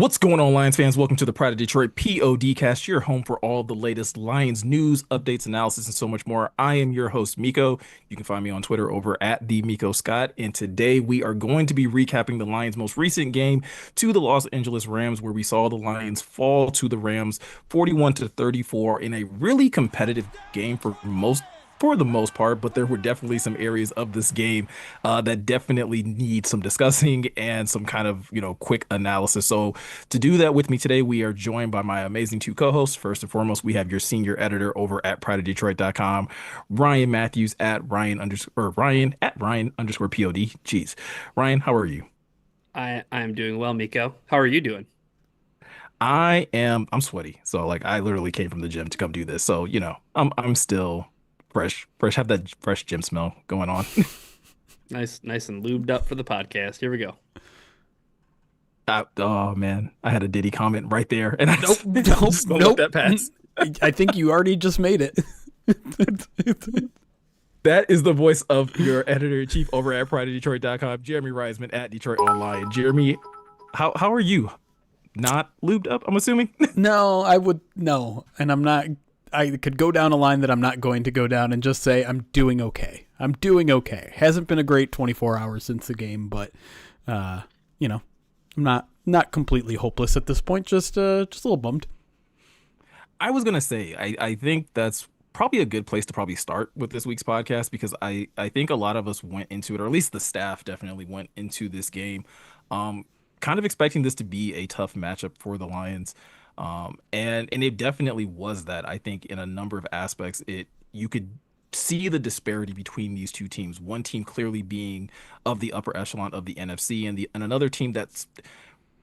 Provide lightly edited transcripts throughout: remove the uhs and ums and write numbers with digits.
What's going on, Lions fans? Welcome to the Pride of Detroit PODcast, your home for all the latest Lions news, updates, analysis, and so much more. I am your host, Miko. You can find me on Twitter over at the Miko Scott. And today we are going to be recapping the Lions' most recent game to the Los Angeles Rams, where we saw the Lions fall to the Rams 41 to 34 in a really competitive game for the most part, but there were definitely some areas of this game that definitely need some discussing and some kind of, quick analysis. So to do that with me today, we are joined by my amazing two co-hosts. First and foremost, we have your senior editor over at prideofdetroit.com, Ryan Matthews at Ryan underscore POD. Jeez. Ryan, how are you? I'm doing well, Miko. How are you doing? I'm sweaty. So like I literally came from the gym to come do this. So, I'm still fresh, have that fresh gym smell going on. Nice and lubed up for the podcast. Here we go. Oh man, I had a Diddy comment right there, and I Nope, nope, just gonna let nope. that pass. I think you already just made it. That is the voice of your editor-in-chief over at prideofdetroit.com, Jeremy Reisman at Detroit Online. Jeremy, how are you? Not lubed up, I'm assuming? No, I would no, and I'm not. I could go down a line that I'm not going to go down and just say I'm doing okay. I'm doing okay. Hasn't been a great 24 hours since the game, but I'm not completely hopeless at this point. Just a little bummed. I was gonna say, I think that's probably a good place to probably start with this week's podcast because I think a lot of us went into it, or at least the staff definitely went into this game, kind of expecting this to be a tough matchup for the Lions. And it definitely was that. I think in a number of aspects, you could see the disparity between these two teams. One team clearly being of the upper echelon of the NFC, and another team that's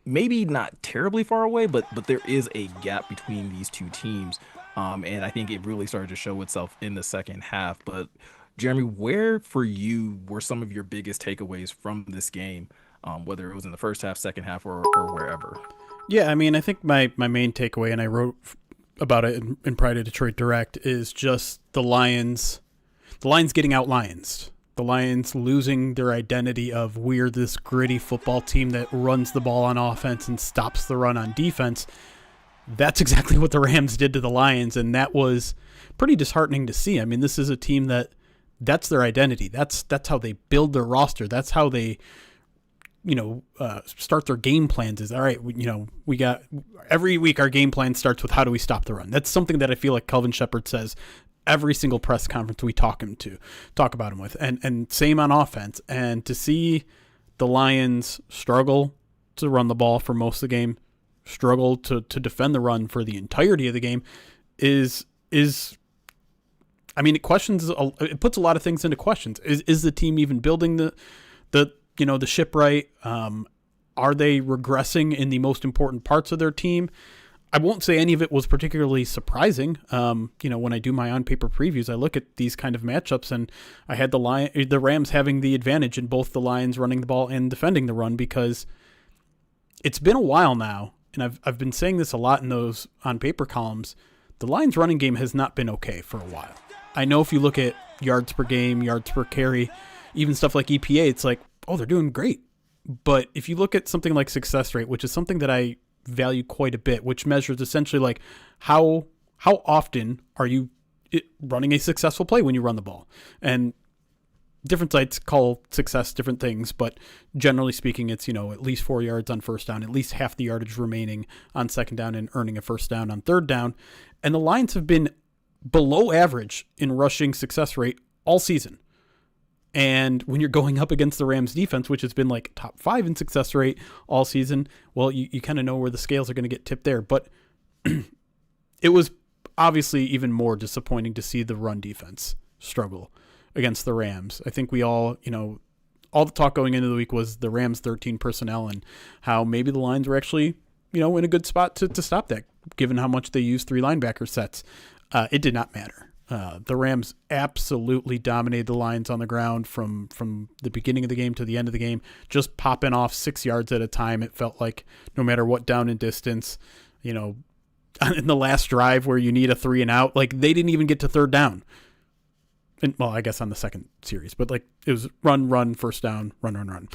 maybe not terribly far away, but there is a gap between these two teams. And I think it really started to show itself in the second half. But Jeremy, where for you were some of your biggest takeaways from this game, whether it was in the first half, second half, or wherever? Yeah, I mean, I think my main takeaway, and I wrote about it in Pride of Detroit Direct, is just the Lions getting out Lionsed. The Lions losing their identity of we're this gritty football team that runs the ball on offense and stops the run on defense. That's exactly what the Rams did to the Lions, and that was pretty disheartening to see. I mean, this is a team that's their identity. That's how they build their roster. That's how they start their game plans. Is all right. We got every week our game plan starts with how do we stop the run. That's something that I feel like Kelvin Shepherd says every single press conference we talk about him with, and same on offense. And to see the Lions struggle to run the ball for most of the game, struggle to defend the run for the entirety of the game, is I mean, it puts a lot of things into questions. Is the team even building the ship right? Are they regressing in the most important parts of their team? I won't say any of it was particularly surprising. When I do my on-paper previews, I look at these kind of matchups, and I had the Rams having the advantage in both the Lions running the ball and defending the run, because it's been a while now, and I've been saying this a lot in those on-paper columns. The Lions running game has not been okay for a while. I know if you look at yards per game, yards per carry, even stuff like EPA, it's like, oh, they're doing great. But if you look at something like success rate, which is something that I value quite a bit, which measures essentially like how often are you running a successful play when you run the ball. And different sites call success different things, but generally speaking, it's, at least 4 yards on first down, at least half the yardage remaining on second down, and earning a first down on third down. And the Lions have been below average in rushing success rate all season. And when you're going up against the Rams defense, which has been like top 5 in success rate all season, well, you kind of know where the scales are going to get tipped there. But it was obviously even more disappointing to see the run defense struggle against the Rams. I think we all the talk going into the week was the Rams 13 personnel and how maybe the Lions were actually, in a good spot to stop that, given how much they used 3 linebacker sets. It did not matter. The Rams absolutely dominated the Lions on the ground from the beginning of the game to the end of the game, just popping off 6 yards at a time. It felt like no matter what down and distance, in the last drive where you need a 3 and out, like they didn't even get to third down. And, well, I guess on the second series, but like it was run, first down, run.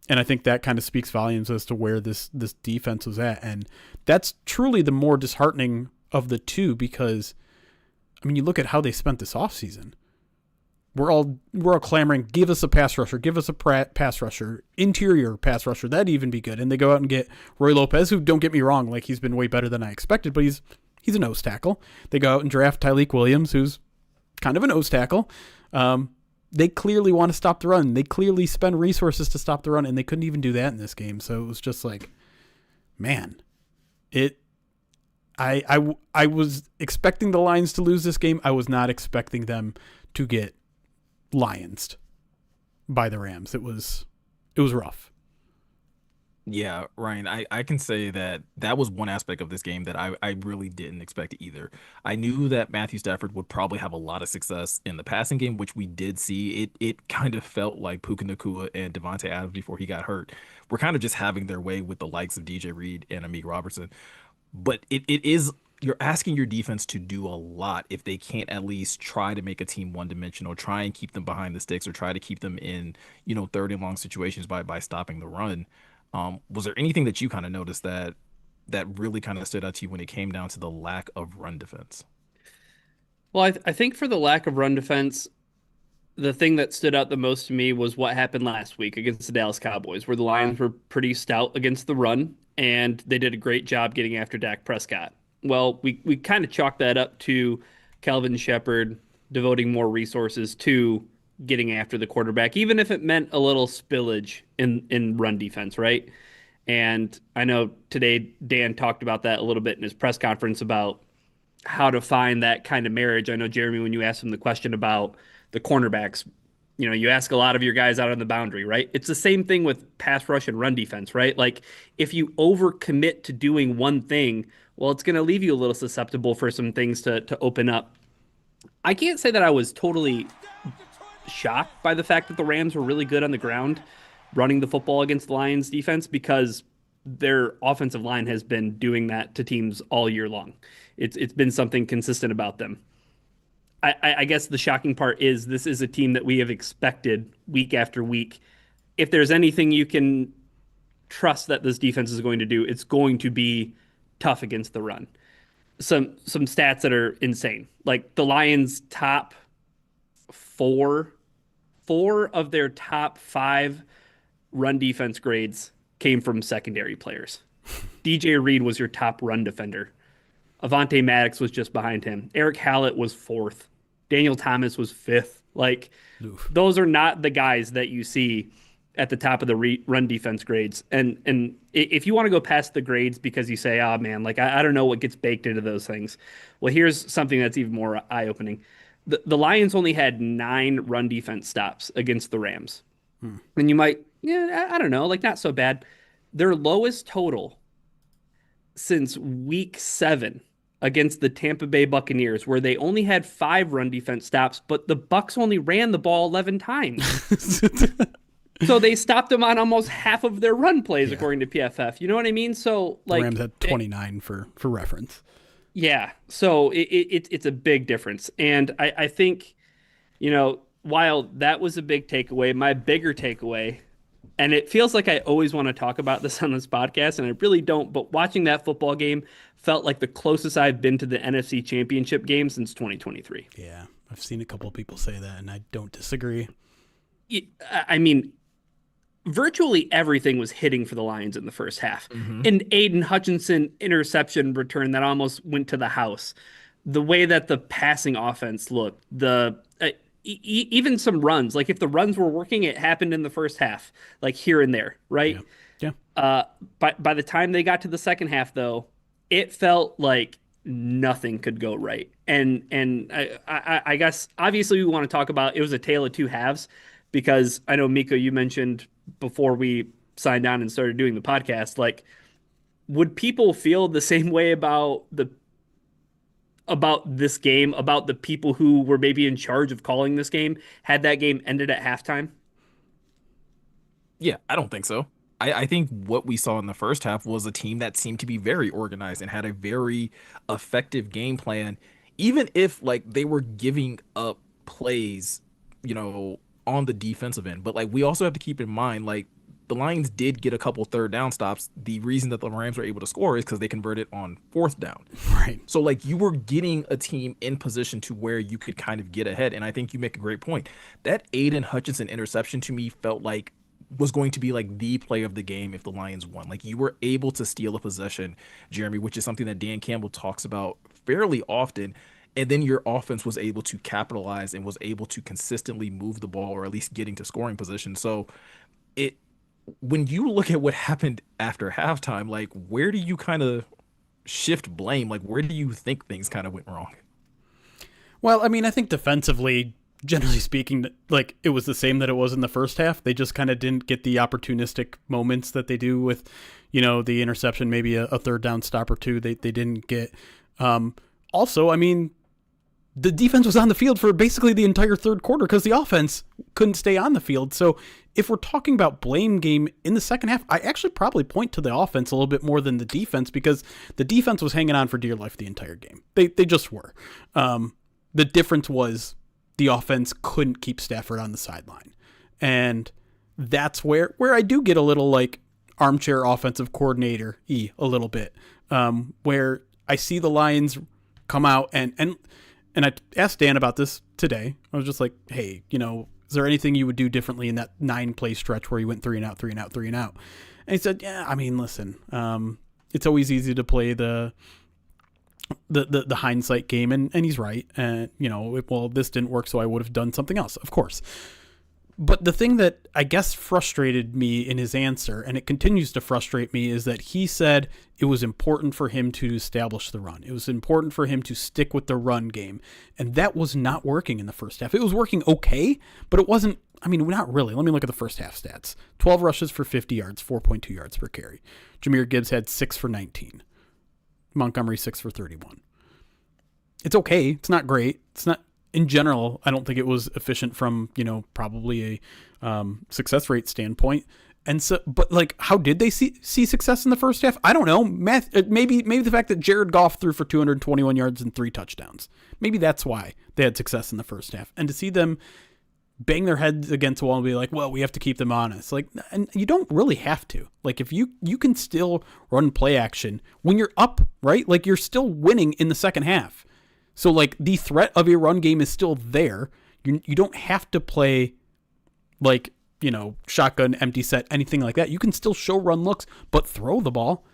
And I think that kind of speaks volumes as to where this defense was at. And that's truly the more disheartening of the two because, I mean, you look at how they spent this offseason. We're all clamoring, give us a pass rusher, give us a pass rusher, interior pass rusher. That'd even be good. And they go out and get Roy Lopez, who, don't get me wrong, like he's been way better than I expected, but he's a nose tackle. They go out and draft Tyleik Williams, who's kind of a nose tackle. They clearly want to stop the run. They clearly spend resources to stop the run, and they couldn't even do that in this game. So it was just like, man, I was expecting the Lions to lose this game. I was not expecting them to get Lionsed by the Rams. It was rough. Yeah, Ryan, I can say that that was one aspect of this game that I really didn't expect either. I knew that Matthew Stafford would probably have a lot of success in the passing game, which we did see. It kind of felt like Puka Nacua and Devontae Adams before he got hurt were kind of just having their way with the likes of DJ Reed and Amik Robertson. But it is you're asking your defense to do a lot if they can't at least try to make a team one dimensional, try and keep them behind the sticks or try to keep them in, third and long situations by stopping the run. Was there anything that you kind of noticed that really kind of stood out to you when it came down to the lack of run defense? Well, I think for the lack of run defense, the thing that stood out the most to me was what happened last week against the Dallas Cowboys, where the Lions were pretty stout against the run, and they did a great job getting after Dak Prescott. Well, we kind of chalked that up to Calvin Shepard devoting more resources to getting after the quarterback, even if it meant a little spillage in run defense, right? And I know today Dan talked about that a little bit in his press conference about how to find that kind of marriage. I know, Jeremy, when you asked him the question about the cornerbacks, you ask a lot of your guys out on the boundary, right? It's the same thing with pass rush and run defense, right? Like if you overcommit to doing one thing, well, it's going to leave you a little susceptible for some things to open up. I can't say that I was totally shocked by the fact that the Rams were really good on the ground running the football against the Lions defense because their offensive line has been doing that to teams all year long. It's been something consistent about them. I guess the shocking part is this is a team that we have expected week after week. If there's anything you can trust that this defense is going to do, it's going to be tough against the run. Some stats that are insane. Like the Lions' top four of their top five run defense grades came from secondary players. DJ Reed was your top run defender. Avonte Maddox was just behind him. Eric Hallett was fourth. Daniel Thomas was fifth. Like, oof. Those are not the guys that you see at the top of the run defense grades. And if you want to go past the grades because you say, oh man, like I don't know what gets baked into those things. Well, here's something that's even more eye-opening. The Lions only had 9 run defense stops against the Rams. And you might, I don't know, like not so bad. Their lowest total since week 7 against the Tampa Bay Buccaneers, where they only had 5 run defense stops, but the Bucs only ran the ball 11 times. So they stopped them on almost half of their run plays, according to PFF. You know what I mean? So like the Rams had 29 for reference. Yeah. So it's a big difference. And I think, while that was a big takeaway, my bigger takeaway, and it feels like I always want to talk about this on this podcast, and I really don't, but watching that football game felt like the closest I've been to the NFC Championship game since 2023. Yeah. I've seen a couple of people say that, and I don't disagree. I mean, virtually everything was hitting for the Lions in the first half. Mm-hmm. An Aiden Hutchinson interception return that almost went to the house. The way that the passing offense looked, even some runs. Like if the runs were working, it happened in the first half, like here and there, right? Yeah. By the time they got to the second half, though, it felt like nothing could go right. And I guess obviously we want to talk about it was a tale of two halves because I know Miko, you mentioned before we signed on and started doing the podcast, like, would people feel the same way about this game, about the people who were maybe in charge of calling this game, had that game ended at halftime? Yeah, I don't think so. I think what we saw in the first half was a team that seemed to be very organized and had a very effective game plan, even if like they were giving up plays, on the defensive end. But like we also have to keep in mind, like the Lions did get a couple third down stops. The reason that the Rams were able to score is because they converted on fourth down. Right. So like you were getting a team in position to where you could kind of get ahead. And I think you make a great point. That Aiden Hutchinson interception to me felt like was going to be like the play of the game if the Lions won. Like you were able to steal a possession, Jeremy, which is something that Dan Campbell talks about fairly often. And then your offense was able to capitalize and was able to consistently move the ball or at least getting to scoring position. So it when you look at what happened after halftime, like where do you kind of shift blame? Like where do you think things kind of went wrong? Well, I mean, I think defensively, generally speaking, like it was the same that it was in the first half. They just kind of didn't get the opportunistic moments that they do with, the interception, maybe a third down stop or two. They didn't get. Also, I mean, the defense was on the field for basically the entire third quarter because the offense couldn't stay on the field. So if we're talking about blame game in the second half, I actually probably point to the offense a little bit more than the defense because the defense was hanging on for dear life the entire game. They just were. The difference was the offense couldn't keep Stafford on the sideline. And that's where I do get a little like armchair offensive coordinator-y a little bit, where I see the Lions come out and I asked Dan about this today. I was just like, hey, is there anything you would do differently in that 9-play stretch where you went 3 and out, 3 and out, 3 and out? And he said, yeah, I mean, listen, it's always easy to play the hindsight game, and he's right. And, well, this didn't work, so I would have done something else, of course. But the thing that I guess frustrated me in his answer, and it continues to frustrate me, is that he said it was important for him to establish the run. It was important for him to stick with the run game. And that was not working in the first half. It was working okay, but it wasn't, I mean, not really. Let me look at the first half stats. 12 rushes for 50 yards, 4.2 yards per carry. Jahmyr Gibbs had 6 for 19. Montgomery 6 for 31. It's okay. It's not great. It's not, in general, I don't think it was efficient from, probably a success rate standpoint. And so, but like, how did they see success in the first half? I don't know. Maybe the fact that Jared Goff threw for 221 yards and 3 touchdowns. Maybe that's why they had success in the first half. And to see them bang their heads against the wall and be like, well, we have to keep them honest. Like, and you don't really have to. Like, if you can still run play action when you're up, right? Like, you're still winning in the second half. So, like, the threat of a run game is still there. You don't have to play, like, shotgun, empty set, anything like that. You can still show run looks, but throw the ball.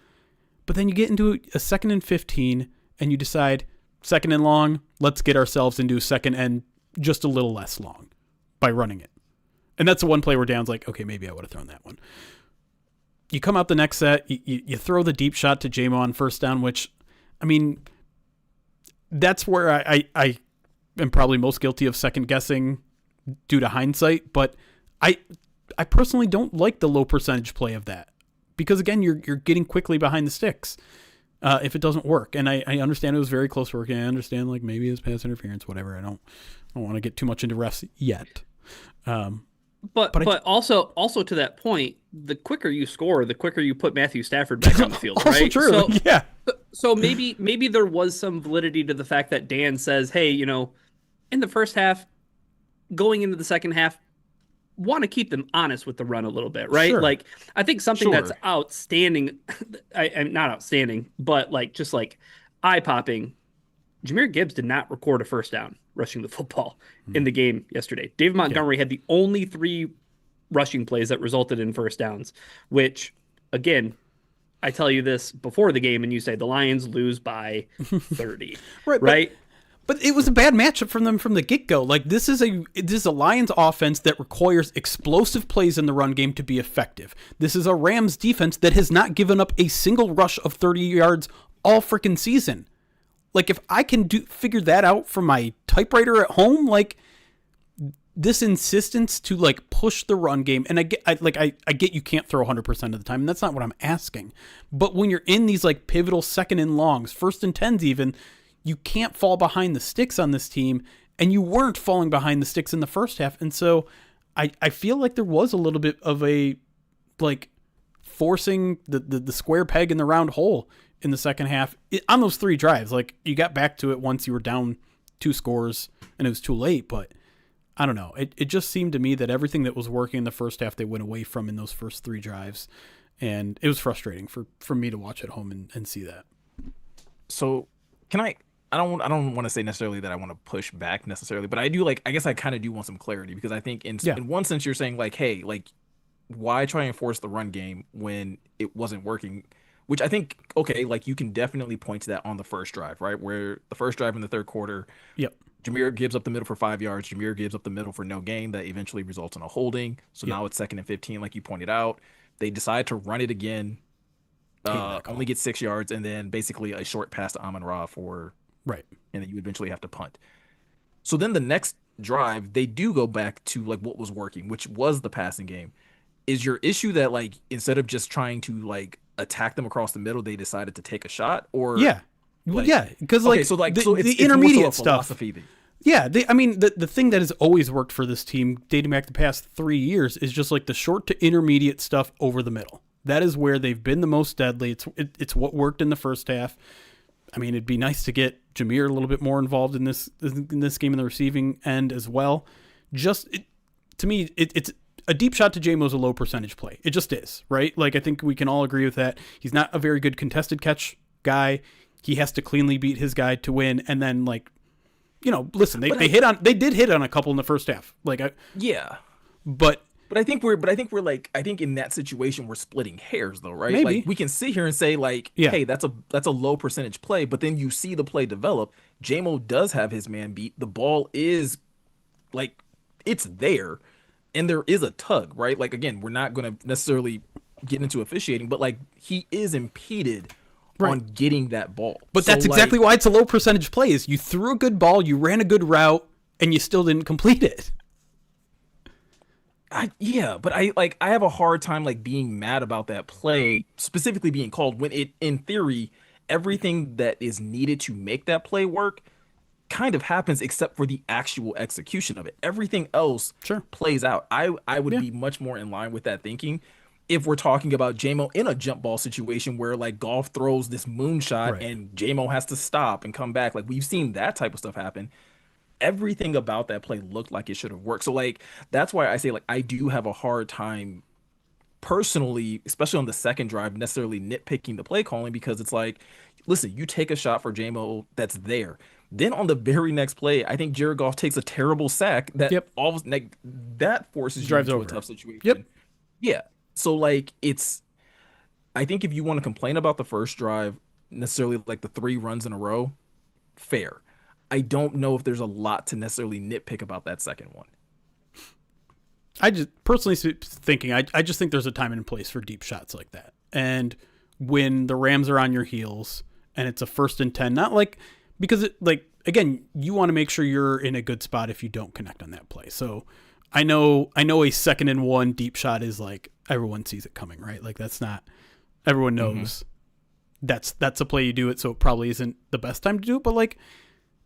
But then you get into a 2nd and 15, and you decide, 2nd and long, let's get ourselves into 2nd and just a little less long by running it. And that's the one play where Dan's like, okay, maybe I would have thrown that one. You come out the next set, you throw the deep shot to Jamon on first down, which, I mean, that's where I am probably most guilty of second guessing due to hindsight, but I personally don't like the low percentage play of that because again, you're getting quickly behind the sticks if it doesn't work. And I understand it was very close work, and I understand like maybe it's pass interference, whatever. I don't want to get too much into refs yet. But also to that point, the quicker you score, the quicker you put Matthew Stafford back on the field, also right? True. So, yeah. So maybe there was some validity to the fact that Dan says, hey, in the first half, going into the second half, want to keep them honest with the run a little bit, right? Sure. Like, I think something that's outstanding, I'm not outstanding, but like just like eye-popping, Jahmyr Gibbs did not record a first down rushing the football in the game yesterday. David Montgomery had the only 3 rushing plays that resulted in first downs, which, again, I tell you this before the game and you say the Lions lose by 30, right? But it was a bad matchup from them from the get-go. Like, this is a Lions offense that requires explosive plays in the run game to be effective. This is a Rams defense that has not given up a single rush of 30 yards all freaking season. Like, if I can figure that out from my typewriter at home, like, this insistence to like push the run game, and I get you can't throw 100% of the time, and that's not what I'm asking. But when you're in these like pivotal 2nd and longs, 1st and 10s even, you can't fall behind the sticks on this team, and you weren't falling behind the sticks in the first half. And so I feel like there was a little bit of a like forcing the square peg in the round hole in the second half on those 3 drives. Like, you got back to it once you were down 2 scores and it was too late, but I don't know. It just seemed to me that everything that was working in the first half they went away from in those first three drives, and it was frustrating for me to watch at home and see that. So can I? I don't want to say necessarily that I want to push back necessarily, but I do like. I guess I kind of do want some clarity because I think Yeah, in one sense you're saying like, hey, like why try and force the run game when it wasn't working? Which I think okay, like you can definitely point to that on the first drive, right? Where the first drive in the third quarter, yep, Jameer gives up the middle for 5 yards. Jameer gives up the middle for no gain. That eventually results in a holding. So yep. now it's 2nd and 15, like you pointed out. They decide to run it again, Hated that only call. get 6 yards, and then basically a short pass to Amon Ra for, Right. and then you eventually have to punt. So then the next drive, they do go back to like what was working, which was the passing game. Is your issue that like instead of just trying to like attack them across the middle, they decided to take a shot, or Yeah. Well, like yeah, because okay, like so like so the it's more so a intermediate stuff. philosophy thing. Yeah, I mean the thing that has always worked for this team dating back the past 3 years is just like the short to intermediate stuff over the middle. That is where they've been the most deadly. It's what worked in the first half. I mean, it'd be nice to get Jameer a little bit more involved in this game in the receiving end as well. To me, it's a deep shot to JMO is a low percentage play. It just is, right? Like I think we can all agree with that. He's not a very good contested catch guy. He has to cleanly beat his guy to win, and then like listen, they did hit on a couple in the first half. Yeah. But But I think we're like I think in that situation we're splitting hairs though, right? Like maybe, we can sit here and say like, yeah, hey, that's a low percentage play, but then you see the play develop. JMO does have his man beat. The ball is like it's there, and there is a tug, right? Like again, we're not gonna necessarily get into officiating, but like he is impeded right. on getting that ball. But So that's exactly like why it's a low percentage play. Is you threw a good ball, you ran a good route, and you still didn't complete it. yeah, but I have a hard time like being mad about that play specifically being called when it in theory everything that is needed to make that play work kind of happens except for the actual execution of it. Everything else Sure. plays out. I would Yeah. be much more in line with that thinking if we're talking about JMO in a jump ball situation where like Goff throws this moonshot Right. and JMO has to stop and come back. Like we've seen that type of stuff happen. Everything about that play looked like it should have worked. So like that's why I say like I do have a hard time personally, especially on the second drive, necessarily nitpicking the play calling because it's like, listen, you take a shot for JMO that's there. Then on the very next play, I think Jared Goff takes a terrible sack that Yep. all like that forces you Drives into a over tough it. Yep. situation. Yeah. So like it's I think if you want to complain about the first drive, necessarily like the three runs in a row, fair. I don't know if there's a lot to necessarily nitpick about that second one. I just personally thinking, I just think there's a time and place for deep shots like that. And when the Rams are on your heels and it's a 1st and 10, not like because it like again, you want to make sure you're in a good spot if you don't connect on that play. So I know a 2nd and 1 deep shot is like everyone sees it coming, right? Like that's not everyone knows that's a play you do it, so it probably isn't the best time to do it. But like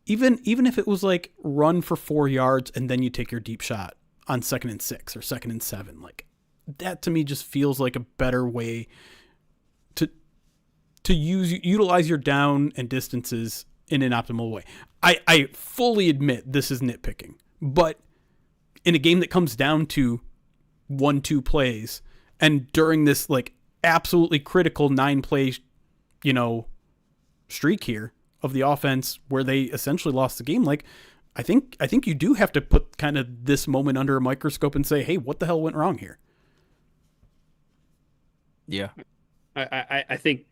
even if it was like run for 4 yards and then you take your deep shot on 2nd and 6 or 2nd and 7, like that to me just feels like a better way to utilize your down and distances in an optimal way. I fully admit this is nitpicking, but in a game that comes down to 1-2 plays and during this like absolutely critical 9-play, streak here of the offense where they essentially lost the game, like I think you do have to put kind of this moment under a microscope and say, hey, what the hell went wrong here? Yeah. I think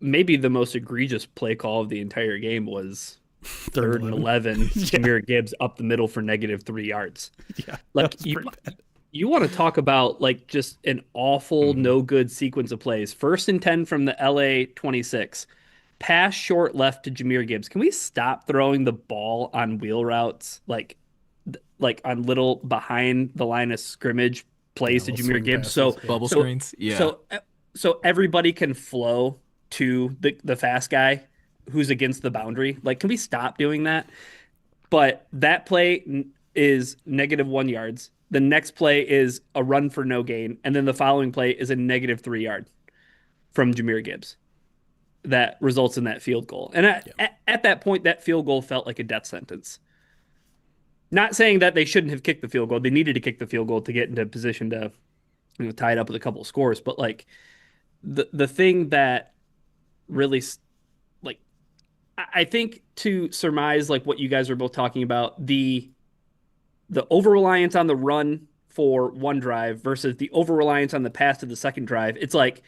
maybe the most egregious play call of the entire game was third and 11. Yeah. Jameer Gibbs up the middle for -3 yards. Yeah, Like you want to talk about like just an awful, no good sequence of plays. 1st and 10 from the LA 26. Pass short left to Jameer Gibbs. Can we stop throwing the ball on wheel routes like on little behind the line of scrimmage plays to little Jameer swing Gibbs? passes, yeah. Bubble screens. Yeah. So everybody can flow to the fast guy who's against the boundary. Like, can we stop doing that? But that play is -1 yards. The next play is a run for no gain, and then the following play is a -3 yard from Jameer Gibbs that results in that field goal. And at that point, that field goal felt like a death sentence. Not saying that they shouldn't have kicked the field goal. They needed to kick the field goal to get into position to, tie it up with a couple of scores. But like the thing that really like I think to surmise like what you guys are both talking about, the over reliance on the run for one drive versus the over reliance on the pass to the second drive, it's like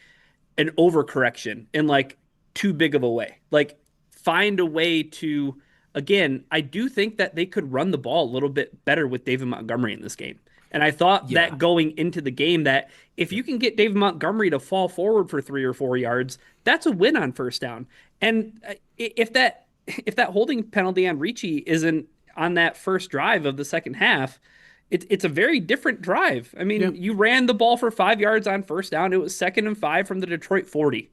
an overcorrection in like too big of a way. Like find a way to again, I do think that they could run the ball a little bit better with David Montgomery in this game. And I thought Yeah. that going into the game that if you can get David Montgomery to fall forward for 3 or 4 yards, that's a win on first down. And if that holding penalty on Ricci isn't on that first drive of the second half, it's a very different drive. I Yeah. mean, you ran the ball for 5 yards on first down. It was 2nd and 5 from the Detroit 40.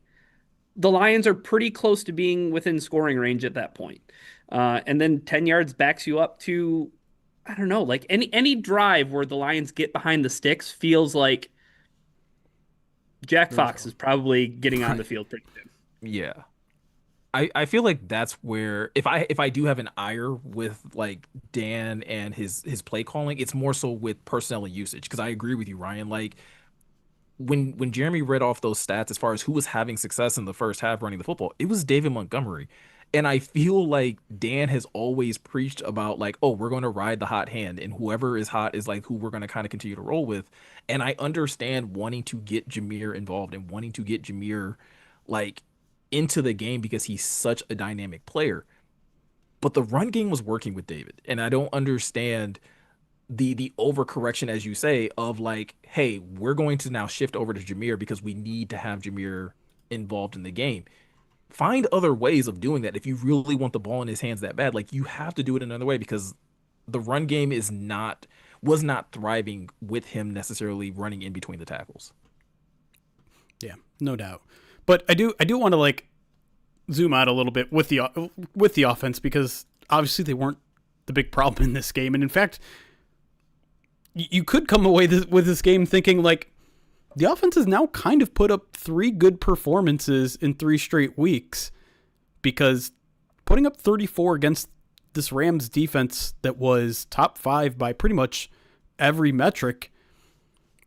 The Lions are pretty close to being within scoring range at that point. And then 10 yards backs you up to, I don't know, like any drive where the Lions get behind the sticks feels like Jack Very Fox true. is probably getting on the Right. field pretty soon. Yeah. I feel like that's where if I do have an ire with like Dan and his play calling, it's more so with personnel and usage. Because I agree with you, Ryan. Like when Jeremy read off those stats as far as who was having success in the first half running the football, it was David Montgomery. And I feel like Dan has always preached about like, oh, we're going to ride the hot hand, and whoever is hot is like who we're going to kind of continue to roll with. And I understand wanting to get Jameer involved and wanting to get Jameer like into the game because he's such a dynamic player. But the run game was working with David, and I don't understand the overcorrection, as you say, of like, hey, we're going to now shift over to Jameer because we need to have Jameer involved in the game. Find other ways of doing that if you really want the ball in his hands that bad. Like you have to do it another way because the run game was not thriving with him necessarily running in between the tackles. Yeah, no doubt. But I do want to like zoom out a little bit with the offense because obviously they weren't the big problem in this game, and in fact, you could come away with this game thinking like the offense has now kind of put up three good performances in three straight weeks because putting up 34 against this Rams defense that was top 5 by pretty much every metric,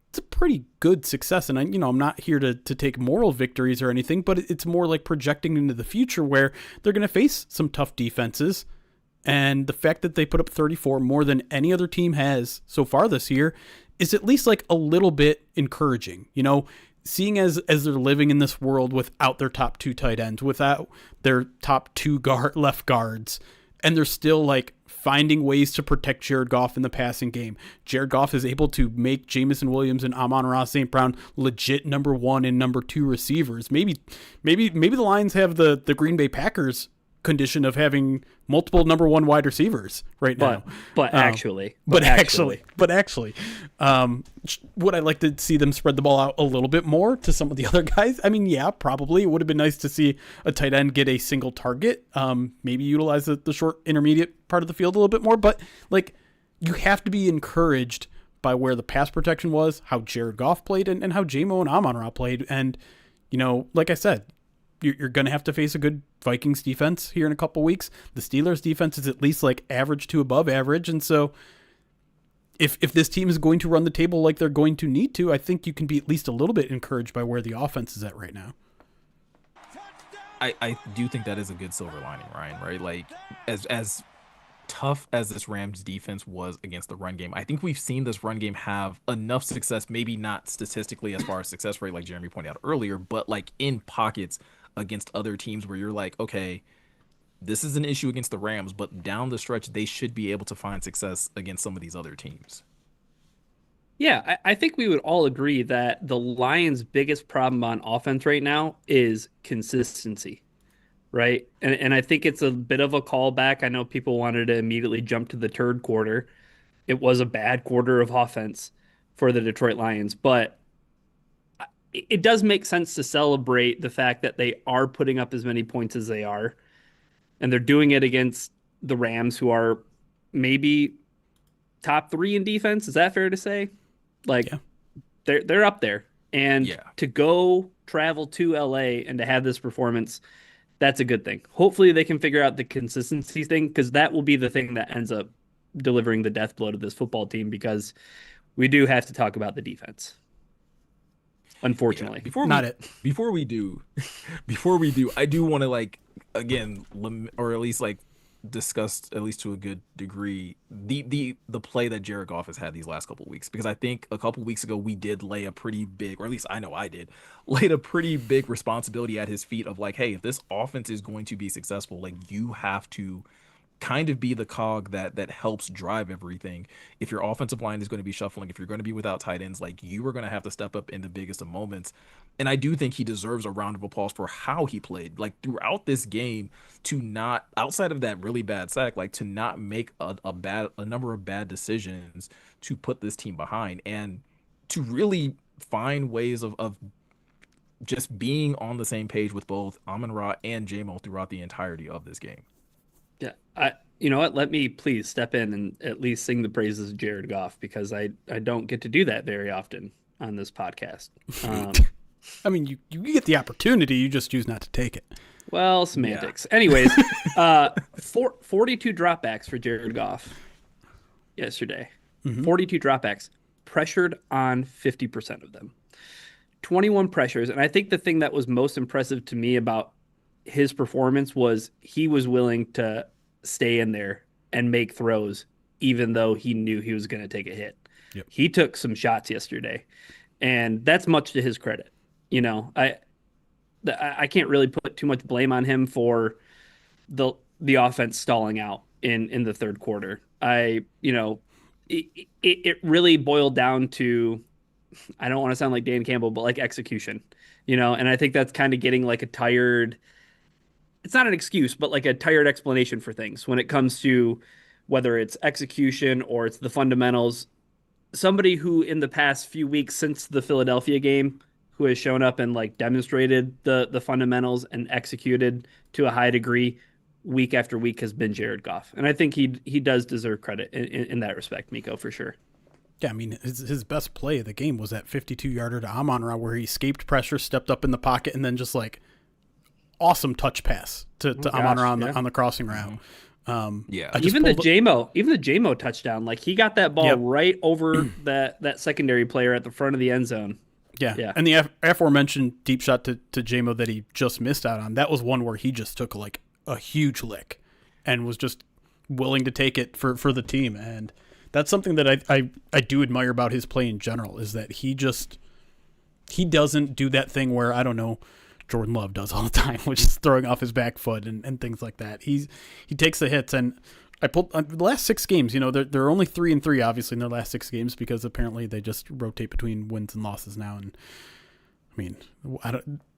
it's a pretty good success. And I'm not here to take moral victories or anything, but it's more like projecting into the future where they're going to face some tough defenses. And the fact that they put up 34 more than any other team has so far this year is at least like a little bit encouraging. Seeing as they're living in this world without their top 2 tight ends, without their top 2 left guards, and they're still like finding ways to protect Jared Goff in the passing game. Jared Goff is able to make Jamison Williams and Amon-Ra St. Brown legit number 1 and number 2 receivers. Maybe the Lions have the Green Bay Packers condition of having multiple number 1 wide receivers right now. But actually, would I like to see them spread the ball out a little bit more to some of the other guys? I mean, yeah, probably. It would have been nice to see a tight end get a single target. Maybe utilize the short intermediate part of the field a little bit more. But like, you have to be encouraged by where the pass protection was, how Jared Goff played, and how J-Mo and Amon-Ra played. And like I said, you're going to have to face a good Vikings defense here in a couple weeks. The Steelers defense is at least like average to above average. And so if this team is going to run the table like they're going to need to, I think you can be at least a little bit encouraged by where the offense is at right now. I do think that is a good silver lining, Ryan, right? Like as tough as this Rams defense was against the run game, I think we've seen this run game have enough success, maybe not statistically as far as success rate like Jeremy pointed out earlier, but like in pockets against other teams where you're like, okay, this is an issue against the Rams, but down the stretch, they should be able to find success against some of these other teams. Yeah, I think we would all agree that the Lions' biggest problem on offense right now is consistency, right? And I think it's a bit of a callback. I know people wanted to immediately jump to the third quarter. It was a bad quarter of offense for the Detroit Lions, but it does make sense to celebrate the fact that they are putting up as many points as they are, and they're doing it against the Rams, who are maybe top 3 in defense. Is that fair to say? Like, Yeah. they're up there, and Yeah. to go travel to LA and to have this performance, that's a good thing. Hopefully, they can figure out the consistency thing because that will be the thing that ends up delivering the death blow to this football team because we do have to talk about the defense, Yeah. unfortunately. Not it. Before we do, before we do, I do want to like again, or at least like discuss at least to a good degree the play that Jared Goff has had these last couple of weeks because I think a couple of weeks ago we did lay a pretty big, or at least I know I did, laid a pretty big responsibility at his feet of like, hey, if this offense is going to be successful, like you have to kind of be the cog that helps drive everything. If your offensive line is going to be shuffling, if you're going to be without tight ends, like you are going to have to step up in the biggest of moments. And I do think he deserves a round of applause for how he played. Like throughout this game, to not outside of that really bad sack, like to not make a number of bad decisions to put this team behind and to really find ways of just being on the same page with both Amon Ra and JMO throughout the entirety of this game. Yeah. You know what? Let me please step in and at least sing the praises of Jared Goff because I don't get to do that very often on this podcast. I mean, you get the opportunity, you just choose not to take it. Well, semantics. Yeah. Anyways, 42 dropbacks for Jared Goff yesterday. 42 dropbacks, pressured on 50% of them. 21 pressures. And I think the thing that was most impressive to me about his performance was he was willing to stay in there and make throws, even though he knew he was going to take a hit. Yep. He took some shots yesterday, and that's much to his credit. You know, I can't really put too much blame on him for the offense stalling out in the third quarter. It really boiled down to, I don't want to sound like Dan Campbell, but like execution, and I think that's kind of getting like a tired, it's not an excuse, but like a tired explanation for things when it comes to whether it's execution or it's the fundamentals. Somebody who in the past few weeks since the Philadelphia game who has shown up and like demonstrated the fundamentals and executed to a high degree week after week has been Jared Goff. And I think he does deserve credit in that respect, Miko, for sure. Yeah, I mean, his best play of the game was that 52-yarder to Amon-Ra where he escaped pressure, stepped up in the pocket, and then just like awesome touch pass to Amon-Ra on the crossing route. Even the JMO touchdown, like he got that ball right over that secondary player at the front of the end zone. Yeah. And the aforementioned deep shot to JMO that he just missed out on, that was one where he just took like a huge lick and was just willing to take it for the team. And that's something that I do admire about his play in general, is that he doesn't do that thing where, I don't know, Jordan Love does all the time, which is throwing off his back foot and things like that. He takes the hits, and I pulled the last 6 games. They're only 3-3, obviously, in their last 6 games because apparently they just rotate between wins and losses now. And I mean,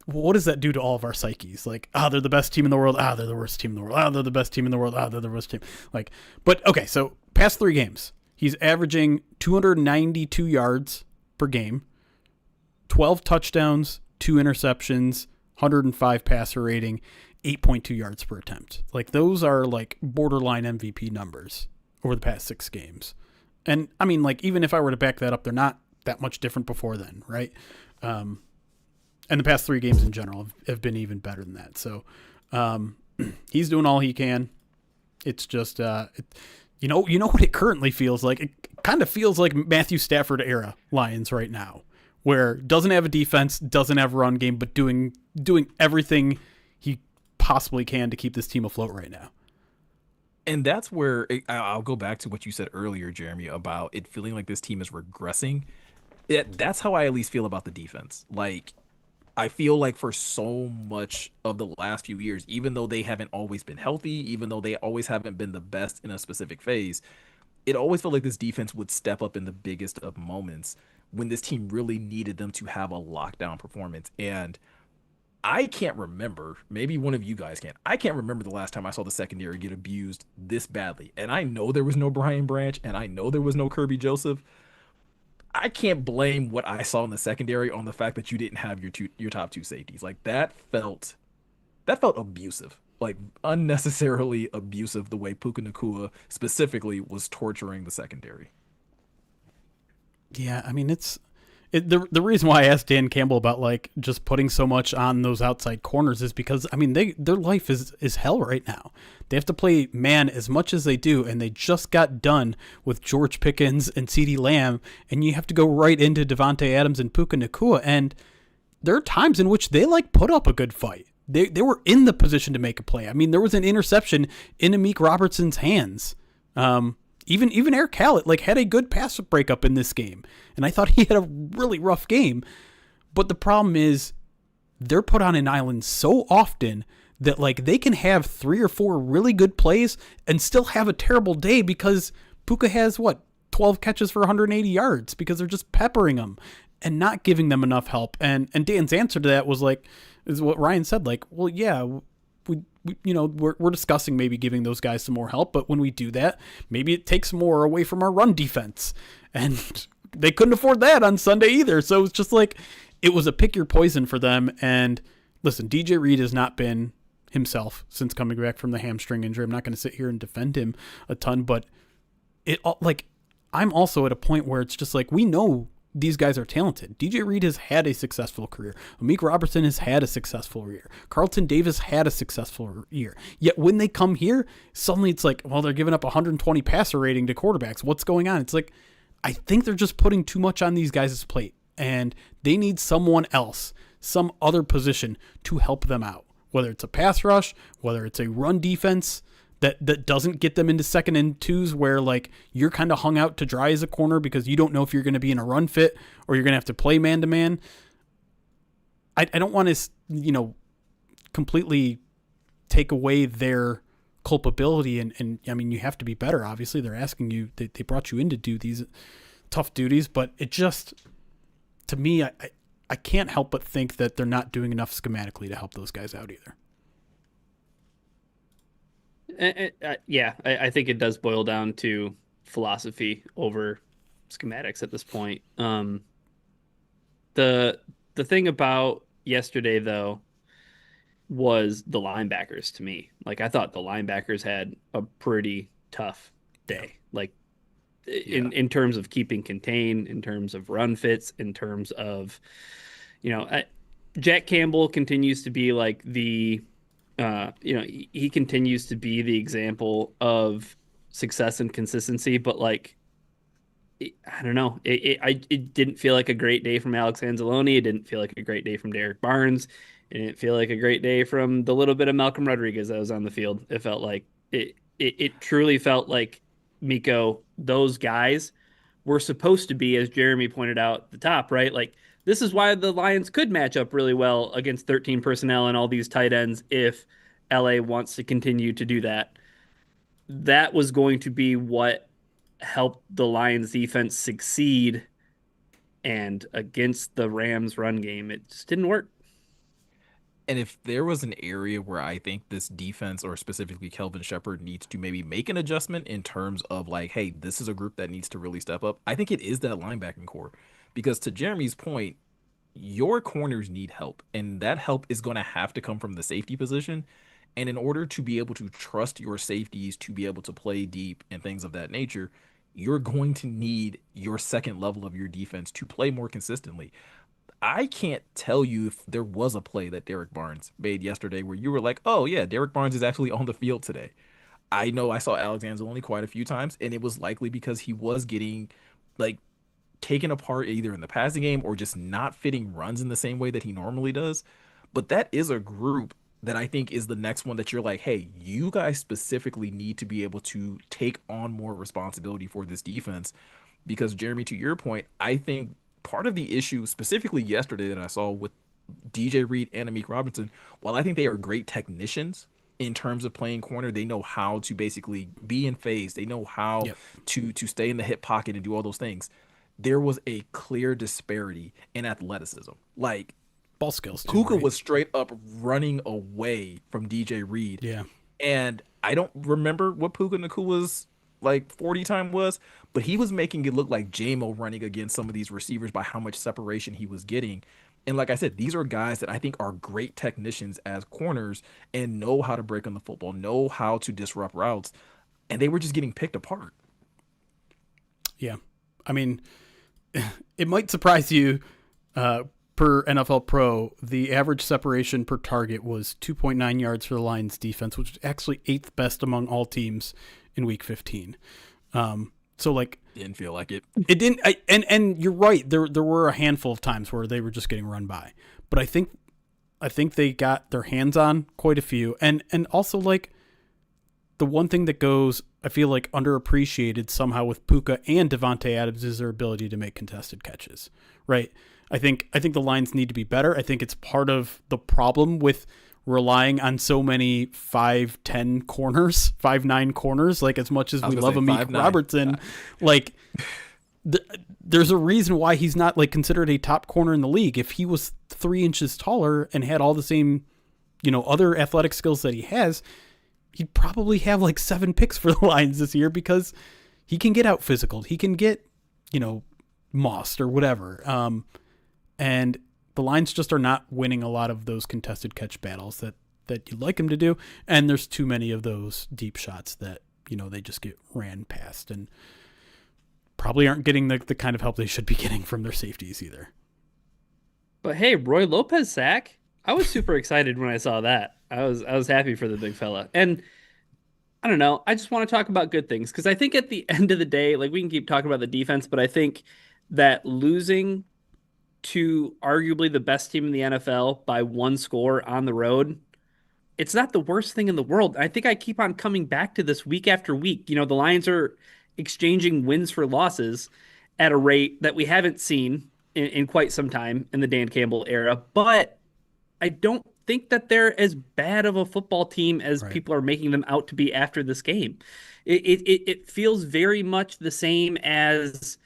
what does that do to all of our psyches? Like, they're the best team in the world. They're the worst team in the world. They're the best team in the world. They're the worst team. Like, but okay, so past 3 games, he's averaging 292 yards per game, 12 touchdowns, 2 interceptions, 105 passer rating, 8.2 yards per attempt. Like, those are like borderline MVP numbers over the past 6 games. And I mean, like, even if I were to back that up, they're not that much different before then, right? And the past 3 games in general have been even better than that. So he's doing all he can. It's just, you know what it currently feels like? It kind of feels like Matthew Stafford era Lions right now, where doesn't have a defense, doesn't have a run game, but doing everything he possibly can to keep this team afloat right now. And that's where I'll go back to what you said earlier, Jeremy, about it feeling like this team is regressing. That's how I at least feel about the defense. Like, I feel like for so much of the last few years, even though they haven't always been healthy, even though they always haven't been the best in a specific phase, it always felt like this defense would step up in the biggest of moments when this team really needed them to have a lockdown performance. And I can't remember, maybe one of you guys can, I can't remember the last time I saw the secondary get abused this badly. And I know there was no Brian Branch, and I know there was no Kirby Joseph. I can't blame what I saw in the secondary on the fact that you didn't have your top 2 safeties. Like, that felt abusive. Like, unnecessarily abusive, the way Puka Nacua specifically was torturing the secondary. Yeah, I mean, it's The reason why I asked Dan Campbell about like just putting so much on those outside corners is because I mean their life is hell right now. They have to play man as much as they do, and they just got done with George Pickens and CeeDee Lamb, and you have to go right into Devontae Adams and Puka Nacua, and there are times in which they like put up a good fight. They were in the position to make a play. I mean, there was an interception in Amik Robertson's hands. Even Eric Hallett like had a good pass breakup in this game, and I thought he had a really rough game. But the problem is they're put on an island so often that like they can have 3 or 4 really good plays and still have a terrible day because Puka has 12 catches for 180 yards because they're just peppering them and not giving them enough help. And Dan's answer to that was like is what Ryan said, like, well, yeah, we're discussing maybe giving those guys some more help, but when we do that, maybe it takes more away from our run defense. And they couldn't afford that on Sunday either. So it's just like, it was a pick your poison for them. And listen, DJ Reed has not been himself since coming back from the hamstring injury. I'm not going to sit here and defend him a ton, but I'm also at a point where it's just like, we know these guys are talented. DJ Reed has had a successful career. Amik Robertson has had a successful year. Carlton Davis had a successful year. Yet when they come here, suddenly it's like, well, they're giving up 120 passer rating to quarterbacks. What's going on? It's like, I think they're just putting too much on these guys' plate, and they need someone else, some other position to help them out. Whether it's a pass rush, whether it's a run defense that doesn't get them into 2nd and 2s where like you're kind of hung out to dry as a corner because you don't know if you're going to be in a run fit or you're going to have to play man to man. I don't want to, completely take away their culpability. And I mean, you have to be better. Obviously they're asking you, they brought you in to do these tough duties, but it just, to me, I can't help but think that they're not doing enough schematically to help those guys out either. I think it does boil down to philosophy over schematics at this point. The thing about yesterday though was the linebackers to me. Like I thought the linebackers had a pretty tough day. Like in terms of keeping contained, in terms of run fits, in terms of Jack Campbell continues to be like the he continues to be the example of success and consistency, but like, I don't know. It didn't feel like a great day from Alex Anzalone. It didn't feel like a great day from Derek Barnes. It didn't feel like a great day from the little bit of Malcolm Rodriguez that was on the field. It felt like it truly felt like, Miko, those guys were supposed to be, as Jeremy pointed out at the top, right? Like, this is why the Lions could match up really well against 13 personnel and all these tight ends if LA wants to continue to do that. That was going to be what helped the Lions defense succeed. And against the Rams run game, it just didn't work. And if there was an area where I think this defense, or specifically Kelvin Shepherd, needs to maybe make an adjustment in terms of like, hey, this is a group that needs to really step up, I think it is that linebacking core. Because to Jeremy's point, your corners need help, and that help is going to have to come from the safety position. And in order to be able to trust your safeties to be able to play deep and things of that nature, you're going to need your second level of your defense to play more consistently. I can't tell you if there was a play that Derek Barnes made yesterday where you were like, oh, yeah, Derek Barnes is actually on the field today. I know I saw Alexander only quite a few times, and it was likely because he was getting like taken apart either in the passing game or just not fitting runs in the same way that he normally does. But that is a group that I think is the next one that you're like, hey, you guys specifically need to be able to take on more responsibility for this defense. Because, Jeremy, to your point, I think part of the issue specifically yesterday that I saw with DJ Reed and Amik Robinson, while I think they are great technicians in terms of playing corner, they know how to basically be in phase. They know how to stay in the hip pocket and do all those things. There was a clear disparity in athleticism. Like, ball skills too, Puka right? was straight up running away from DJ Reed. Yeah. And I don't remember what Puka Nakua's like 40 time was, but he was making it look like J-Mo running against some of these receivers by how much separation he was getting. And like I said, these are guys that I think are great technicians as corners and know how to break on the football, know how to disrupt routes, and they were just getting picked apart. Yeah. I mean, it might surprise you. Per NFL Pro, the average separation per target was 2.9 yards for the Lions defense, which is actually eighth best among all teams in Week 15. So like, Didn't feel like it. it didn't. And you're right. There were a handful of times where they were just getting run by, but I think they got their hands on quite a few, and also like the one thing that goes, I feel like underappreciated somehow with Puka and Devontae Adams is their ability to make contested catches, right? I think the Lions need to be better. I think it's part of the problem with relying on so many 5'10" corners, 5'9" corners, like as much as we love Amik Robertson, like there's a reason why he's not like considered a top corner in the league. If he was 3 inches taller and had all the same, other athletic skills that he has, he'd probably have like 7 picks for the Lions this year because he can get out physical. He can get, mossed or whatever. And the Lions just are not winning a lot of those contested catch battles that you'd like them to do. And there's too many of those deep shots that, they just get ran past and probably aren't getting the kind of help they should be getting from their safeties either. But hey, Roy Lopez sack. I was super excited when I saw that. I was happy for the big fella. And I don't know. I just want to talk about good things because I think at the end of the day, like we can keep talking about the defense, but I think that losing to arguably the best team in the NFL by 1 score on the road, it's not the worst thing in the world. I think I keep on coming back to this week after week. The Lions are exchanging wins for losses at a rate that we haven't seen in quite some time in the Dan Campbell era, but I don't think that they're as bad of a football team as Right. people are making them out to be after this game. It feels very much the same as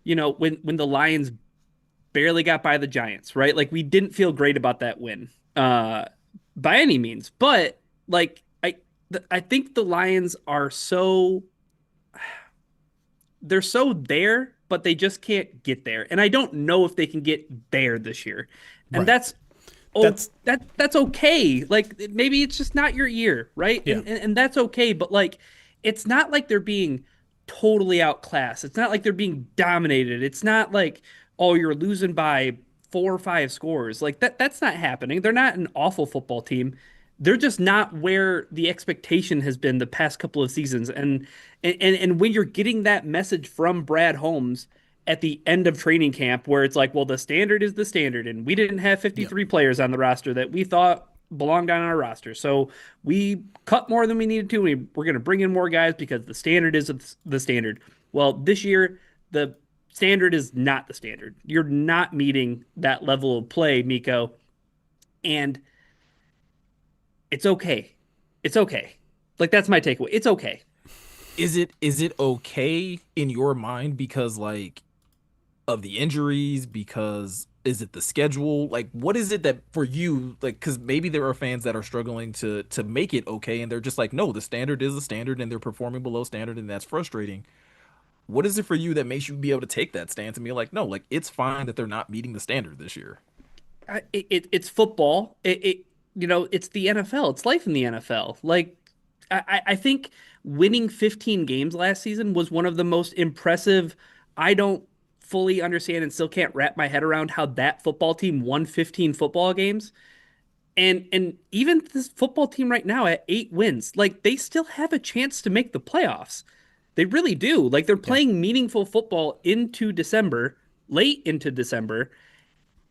when the Lions barely got by the Giants, right? Like we didn't feel great about that win by any means, but like I think the Lions are they're so there, but they just can't get there, and I don't know if they can get there this year, and Right. that's That's that's okay. Like maybe it's just not your year, right? Yeah. And that's okay, but like it's not like they're being totally outclassed. It's not like they're being dominated. It's not like, oh, you're losing by 4 or 5 scores. Like that's not happening. They're not an awful football team. They're just not where the expectation has been the past couple of seasons. And when you're getting that message from Brad Holmes at the end of training camp, where it's like, well, the standard is the standard, and we didn't have Yep. 53 players on the roster that we thought belonged on our roster, so we cut more than we needed to. We're going to bring in more guys because the standard is the standard. Well, this year the standard is not the standard. You're not meeting that level of play, Miko, and it's okay. It's okay. Like that's my takeaway. It's okay. Is it okay in your mind because like of the injuries, because is it the schedule, like what is it that for you, like because maybe there are fans that are struggling to make it okay and they're just like, no, the standard is the standard and they're performing below standard and that's frustrating. What is it for you that makes you be able to take that stance and be like, no, like it's fine that they're not meeting the standard this year? It's football. It's the NFL. It's life in the NFL. Like I think winning 15 games last season was one of the most impressive. I don't fully understand and still can't wrap my head around how that football team won 15 football games. And even this football team right now at 8 wins, like they still have a chance to make the playoffs. They really do. Like they're Yeah. playing meaningful football into December, late into December,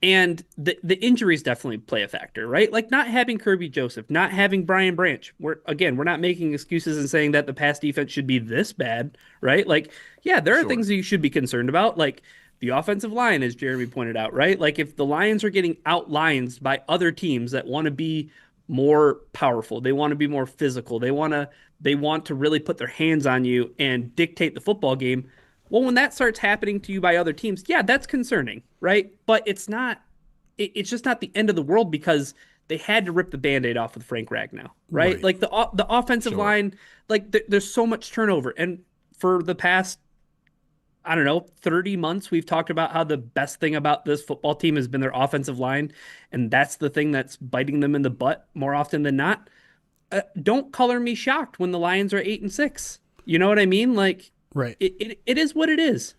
and the injuries definitely play a factor, right? Like not having Kirby Joseph, not having Brian Branch. We're not making excuses and saying that the pass defense should be this bad, right? Like, yeah, there are Sure. things that you should be concerned about, like the offensive line, as Jeremy pointed out, right? Like if the Lions are getting outlined by other teams that want to be more powerful, they want to be more physical, they want to really put their hands on you and dictate the football game. Well, when that starts happening to you by other teams, yeah, that's concerning, right? But it's not, it's just not the end of the world because they had to rip the Band-Aid off with Frank Ragnow, right? Right. Like the offensive Sure. line, like there's so much turnover. And for the past, I don't know, 30 months, we've talked about how the best thing about this football team has been their offensive line. And that's the thing that's biting them in the butt more often than not. Don't color me shocked when the Lions are 8-6. You know what I mean? Like Right. it is what it is.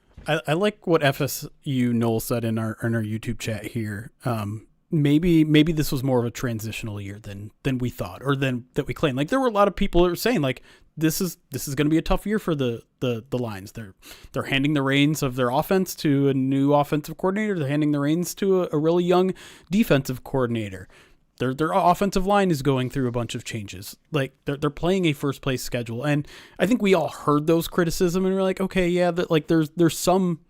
I like what FSU Noel said in our YouTube chat here. Maybe this was more of a transitional year than we thought, or than that we claimed. Like, there were a lot of people that were saying, like, this is going to be a tough year for the Lions. They're handing the reins of their offense to a new offensive coordinator. They're handing the reins to a really young defensive coordinator. Their offensive line is going through a bunch of changes. Like, they're playing a first place schedule, and I think we all heard those criticism and we're like, okay, yeah, that, like, there's some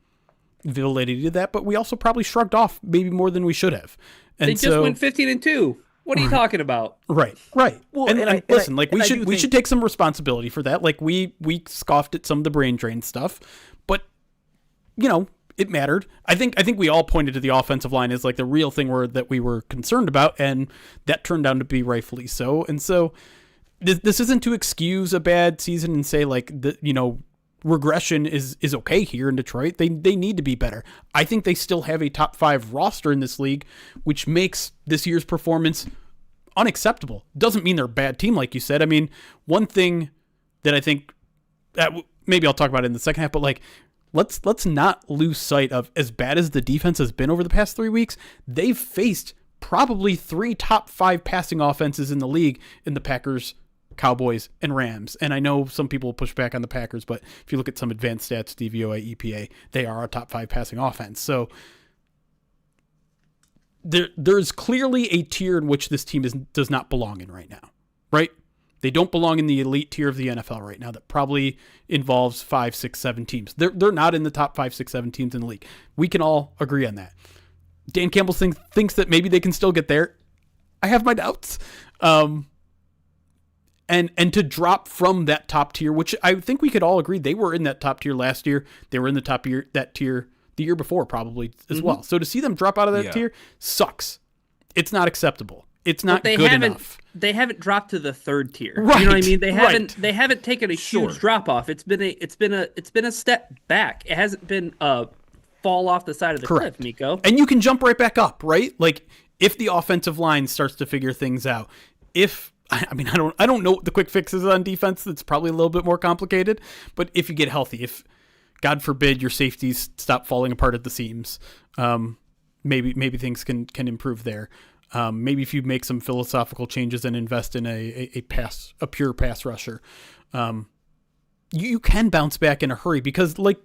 validity to that, but we also probably shrugged off maybe more than we should have. And they just went 15-2. What are you talking about? Right. Well, listen, we should take some responsibility for that. Like, we scoffed at some of the brain drain stuff, but it mattered. I think we all pointed to the offensive line as like the real thing that we were concerned about, and that turned out to be rightfully so. And so this isn't to excuse a bad season and say, like, regression is okay here in Detroit. They need to be better. I think they still have a top 5 roster in this league, which makes this year's performance unacceptable. Doesn't mean they're a bad team, like you said. I mean, one thing that I think that maybe I'll talk about it in the second half, but like, let's not lose sight of, as bad as the defense has been over the past 3 weeks, they've faced probably 3 top 5 passing offenses in the league in the Packers, Cowboys, and Rams. And I know some people push back on the Packers, but if you look at some advanced stats, DVOA, EPA, they are a top 5 passing offense. So there's clearly a tier in which this team does not belong in right now, right? They don't belong in the elite tier of the NFL right now. That probably involves 5, 6, 7 teams. They're not in the top 5, 6, 7 teams in the league. We can all agree on that. Dan Campbell thinks that maybe they can still get there. I have my doubts. And to drop from that top tier, which I think we could all agree they were in that top tier last year. They were in the top tier the year before probably as well. So to see them drop out of that tier sucks. It's not acceptable. It's not good enough. They haven't dropped to the 3rd tier. Right, you know what I mean? They haven't taken a huge drop off. It's been a step back. It hasn't been a fall off the side of the cliff, Nico. And you can jump right back up, right? Like, if the offensive line starts to figure things out. I don't know what the quick fix is on defense. It's probably a little bit more complicated. But if you get healthy, if God forbid your safeties stop falling apart at the seams, maybe things can improve there. Maybe if you make some philosophical changes and invest in a pure pass rusher, you can bounce back in a hurry, because, like,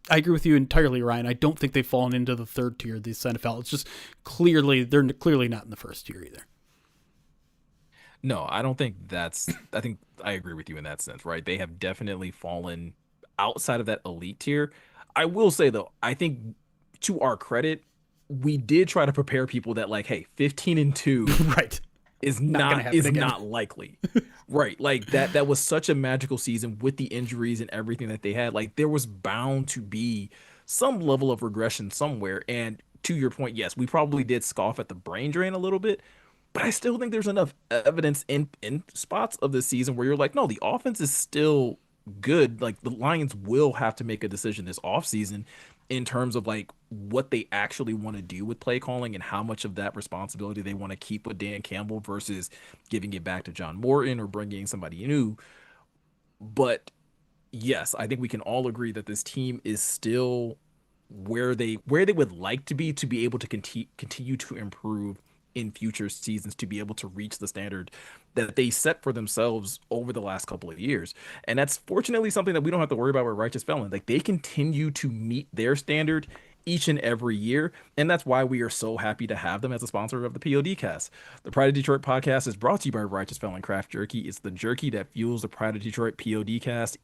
I agree with you entirely, Ryan. I don't think they've fallen into the 3rd tier of the NFL. It's just they're clearly not in the 1st tier either. No, I don't think I think I agree with you in that sense, right? They have definitely fallen outside of that elite tier. I will say, though, I think, to our credit, we did try to prepare people that, like, hey, 15-2 right is not likely. Right. Like, that was such a magical season with the injuries and everything that they had. Like, there was bound to be some level of regression somewhere. And to your point, yes, we probably did scoff at the brain drain a little bit, but I still think there's enough evidence in spots of this season where you're like, no, the offense is still good. Like, the Lions will have to make a decision this offseason in terms of, like, what they actually want to do with play calling and how much of that responsibility they want to keep with Dan Campbell versus giving it back to John Morton or bringing somebody new. But yes, I think we can all agree that this team is still where they would like to be able to continue to improve in future seasons, to be able to reach the standard that they set for themselves over the last couple of years. And that's fortunately something that we don't have to worry about with Righteous Felon. Like, they continue to meet their standard each and every year, and that's why we are so happy to have them as a sponsor of the POD The Pride of Detroit podcast is brought to you by Righteous Felon Craft Jerky. It's the jerky that fuels the Pride of Detroit POD.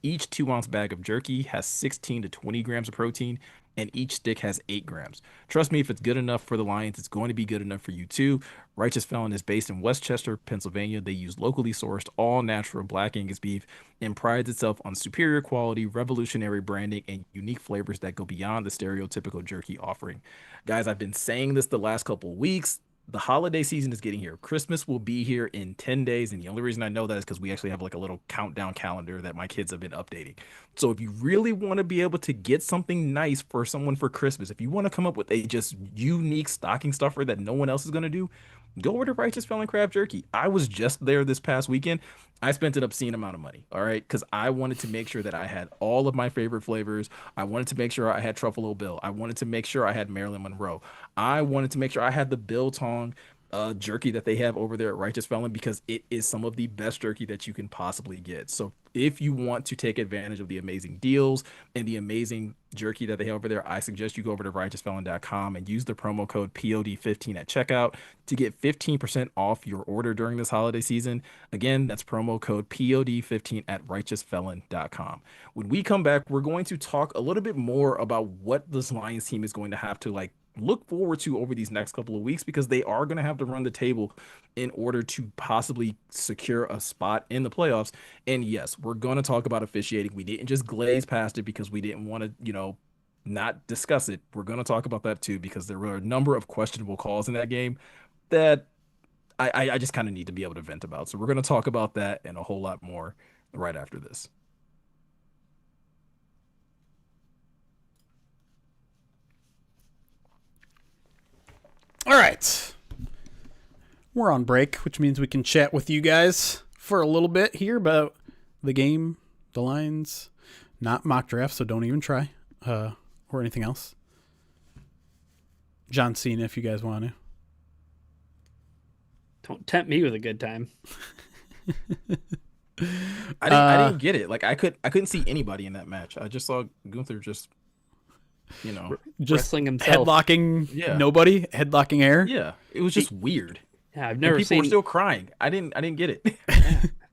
Each 2-ounce bag of jerky has 16 to 20 grams of protein, and each stick has 8 grams. Trust me, if it's good enough for the Lions, it's going to be good enough for you too. Righteous Felon is based in Westchester, Pennsylvania. They use locally sourced, all-natural Black Angus beef and prides itself on superior quality, revolutionary branding, and unique flavors that go beyond the stereotypical jerky offering. Guys, I've been saying this the last couple of weeks. The holiday season is getting here. Christmas will be here in 10 days. And the only reason I know that is because we actually have like a little countdown calendar that my kids have been updating. So if you really want to be able to get something nice for someone for Christmas, if you want to come up with a just unique stocking stuffer that no one else is going to do, go over to Righteous Felon Craft Jerky. I was just there this past weekend, I spent an obscene amount of money, all right, because I wanted to make sure that I had all of my favorite flavors. I wanted to make sure I had Truffalo Bill. I wanted to make sure I had Marilyn Monroe. I wanted to make sure I had the Biltong jerky that they have over there at Righteous Felon because it is some of the best jerky that you can possibly get. So if you want to take advantage of the amazing deals and the amazing jerky that they have over there, I suggest you go over to righteousfelon.com and use the promo code POD15 at checkout to get 15% off your order during this holiday season. Again, that's promo code POD15 at righteousfelon.com. When we come back, we're going to talk a little bit more about what this Lions team is going to have to like look forward to over these next couple of weeks because they are going to have to run the table in order to possibly secure a spot in the playoffs. And yes, we're going to talk about officiating. We didn't just glaze past it because we didn't want to, not discuss it. We're going to talk about that too because there were a number of questionable calls in that game that I just kind of need to be able to vent about. So we're going to talk about that and a whole lot more right after this. All right. We're on break, which means we can chat with you guys for a little bit here about the game, the lines, not mock draft, so don't even try, or anything else. John Cena, if you guys want to. Don't tempt me with a good time. I didn't get it. Like I couldn't see anybody in that match. I just saw Gunther just wrestling himself, headlocking nobody, headlocking air. Yeah, it was just weird. Yeah, And people were still crying. I didn't get it.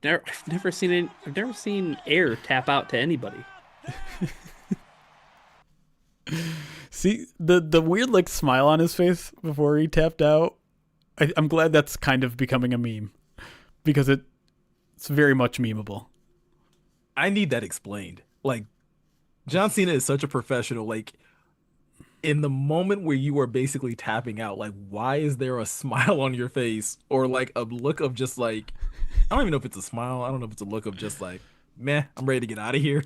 Yeah, I've never seen air tap out to anybody. See the weird like smile on his face before he tapped out. I'm glad that's kind of becoming a meme because it's very much memeable. I need that explained. Like John Cena is such a professional. Like in the moment where you are basically tapping out, like why is there a smile on your face or like a look of just like I don't even know if it's a smile. I don't know if it's a look of just like meh, I'm ready to get out of here.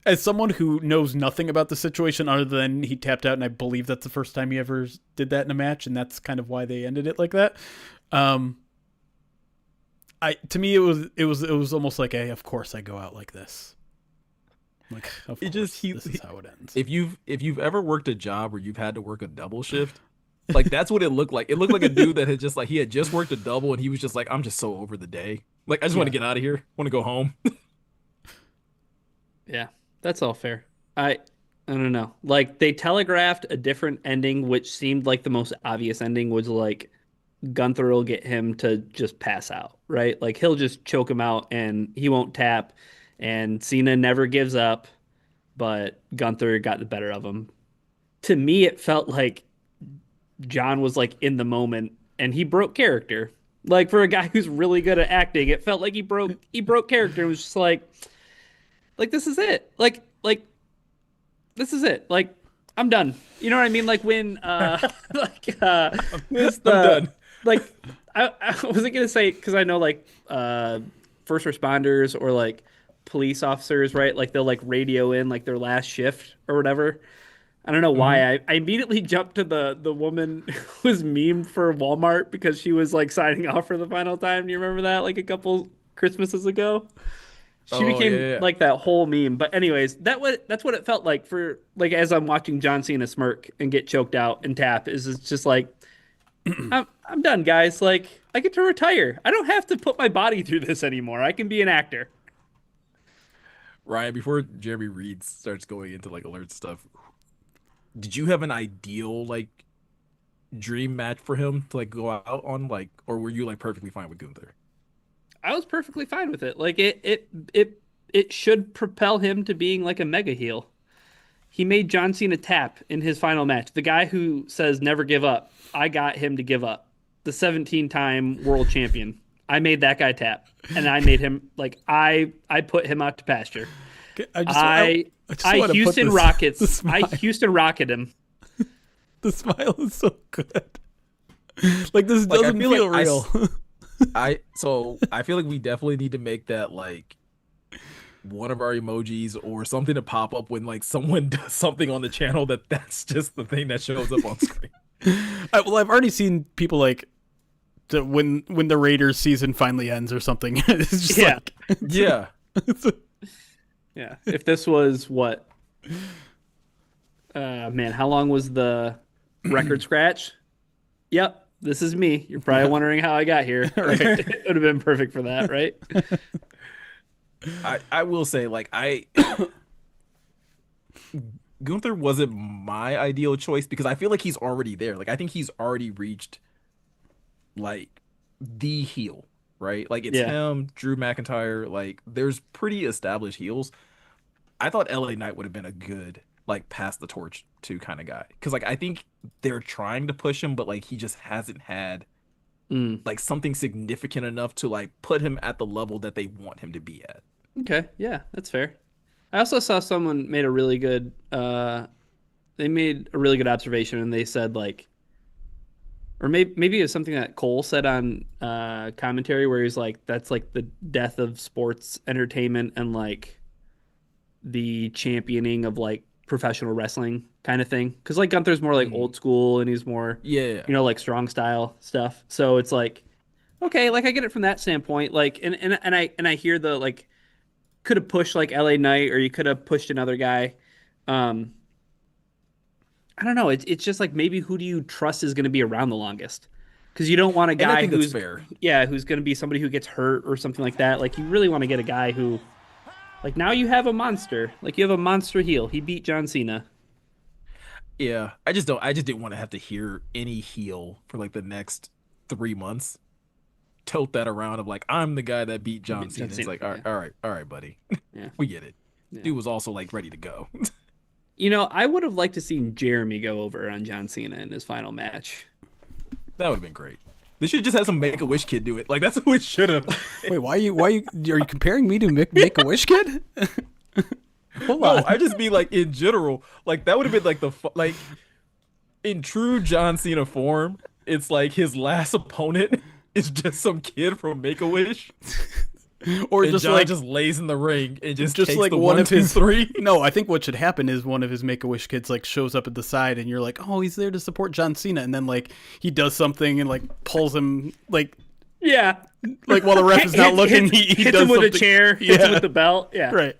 As someone who knows nothing about the situation other than he tapped out, and I believe that's the first time he ever did that in a match, and that's kind of why they ended it like that. To me it was almost like of course I go out like this. Like of course, this is how it ends. If you've ever worked a job where you've had to work a double shift, like that's what it looked like. It looked like a dude that had just like he had just worked a double and he was just like, I'm just so over the day. Like I just want to get out of here. Want to go home. Yeah, that's all fair. I don't know. Like they telegraphed a different ending, which seemed like the most obvious ending was like Gunther will get him to just pass out, right? Like he'll just choke him out and he won't tap. And Cena never gives up, but Gunther got the better of him. To me, it felt like John was like in the moment and he broke character. Like for a guy who's really good at acting, it felt like he broke character and was just like this is it. Like this is it. Like I'm done. You know what I mean? Like when was the I'm done. like I wasn't gonna say because I know like first responders or like police officers, right? Like they'll like radio in like their last shift or whatever. I don't know why I immediately jumped to the woman who was memed for Walmart because she was like signing off for the final time. Do you remember that like a couple Christmases ago? She became like that whole meme. But anyways, that's what it felt like for like as I'm watching John Cena smirk and get choked out and tap is it's just like I'm done, guys. Like I get to retire. I don't have to put my body through this anymore. I can be an actor. Ryan, before Jeremy Reed starts going into like alert stuff, did you have an ideal like dream match for him to like go out on like, or were you like perfectly fine with Gunther? I was perfectly fine with it. Like it should propel him to being like a mega heel. He made John Cena tap in his final match. The guy who says never give up, I got him to give up. The 17-time world champion. I made that guy tap, and I made him like I put him out to pasture. I Houston Rockets. I Houston Rocket him. The smile is so good. Like this doesn't feel like real. I feel like we definitely need to make that like one of our emojis or something to pop up when like someone does something on the channel that's just the thing that shows up on screen. Well, I've already seen people like when the Raiders season finally ends or something. It's just Yeah. like Yeah. Yeah. If this was what? Man, how long was the record scratch? Yep, this is me. You're probably wondering how I got here. Right. It would have been perfect for that, right? I will say, like, Gunther wasn't my ideal choice because I feel like he's already there. Like, I think he's already reached like the heel, right? Like, it's Yeah. him, Drew McIntyre. Like, there's pretty established heels. I thought LA Knight would have been a good like pass the torch to kind of guy because like I think they're trying to push him, but like he just hasn't had Mm. like something significant enough to like put him at the level that they want him to be at. Okay, yeah, that's fair. I also saw someone made a really good they made a really good observation and they said like or maybe it was something that Cole said on commentary where he's like that's like the death of sports entertainment and like the championing of like professional wrestling kind of thing. Because like Gunther's more like Mhm. old school and he's more, Yeah, like strong style stuff. So it's like, okay, like I get it from that standpoint. Like, and I hear the like could have pushed like LA Knight or you could have pushed another guy. Um, I don't know. It's just like maybe who do you trust is going to be around the longest? Because you don't want a and I guy think that's who's fair. yeah who's going to be somebody who gets hurt or something like that. Like you really want to get a guy who like now you have a monster. Like you have a monster heel. He beat John Cena. Yeah, I just didn't want to have to hear any heel for like the next 3 months. Tilt that around of like I'm the guy that beat John John Cena. It's Cena. like Yeah. all right, buddy, Yeah. we get it. Yeah. Dude was also like ready to go. I would have liked to seen Jeremy go over on John Cena in his final match. That would have been great. They should just have some Make a Wish kid do it. Like that's what it should have. wait, are you comparing me to Make a Wish Kid? Hold No, on. I just mean like in general, like that would have been like like in true John Cena form. It's like his last opponent is just some kid from Make a Wish, Or and just John like just lays in the ring and just just takes like the one one, of two, his three. No, I think what should happen is one of his Make a Wish kids like shows up at the side, and you're like, oh, he's there to support John Cena, and then like he does something and like pulls him Yeah. like while the ref is not looking, he hits does him with something. a chair, hits Yeah. him with the belt. Yeah. Right.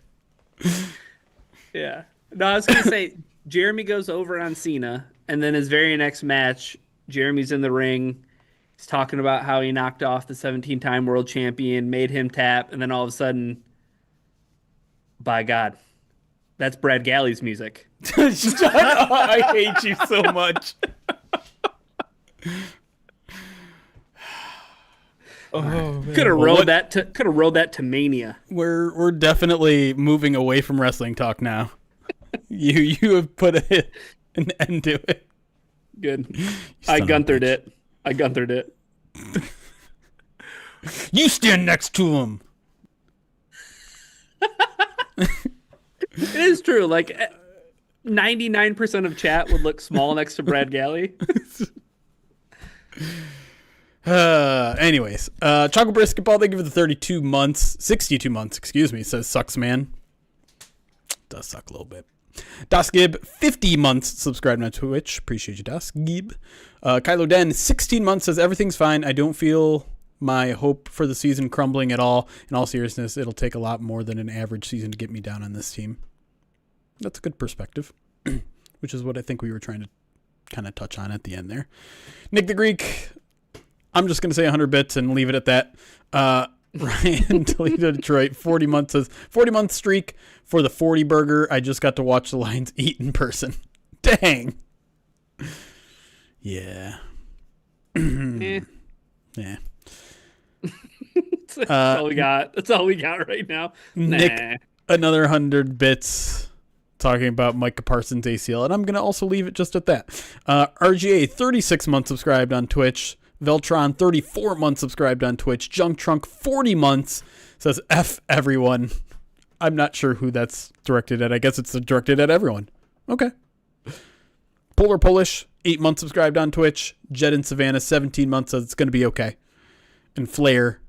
Yeah. No, I was gonna say Jeremy goes over on Cena, and then his very next match, Jeremy's in the ring. He's talking about how he knocked off the 17-time world champion, made him tap, and then all of a sudden, by God, that's Brad Galley's music. Shut up. I hate you so much. Oh man. Could have Well, rode that. Could have rode that to Mania. We're definitely moving away from wrestling talk now. You have put an end to it. Good. son I of a Gunthered bitch. it. I Gunthered it. You stand next to him. It is true. Like 99% of chat would look small next to Brad Galley. Anyways, Chocolate Basketball, they give it the 62 months, excuse me, says sucks, man. Does suck a little bit. Das Gib, 50 months subscribed on Twitch. Appreciate you, Das Gib. Kylo Den, 16 months, says everything's fine. I don't feel my hope for the season crumbling at all. In all seriousness, it'll take a lot more than an average season to get me down on this team. That's a good perspective, which is what I think we were trying to kind of touch on at the end there. Nick the Greek, I'm just going to say 100 bits and leave it at that. Ryan Toledo Detroit, 40 months, says 40-month streak for the 40 burger. I just got to watch the Lions eat in person. Dang. Yeah. Eh. Yeah. That's all we got. That's all we got right now. Nick, Nah. another 100 bits talking about Micah Parsons ACL, and I'm going to also leave it just at that. RGA, 36 months subscribed on Twitch. Veltron, 34 months subscribed on Twitch. Junk Trunk, 40 months, says F everyone. I'm not sure who that's directed at. I guess it's directed at everyone. Okay. Polar Polish, 8 months subscribed on Twitch. Jed and Savannah, 17 months, says it's going to be okay. And Flair,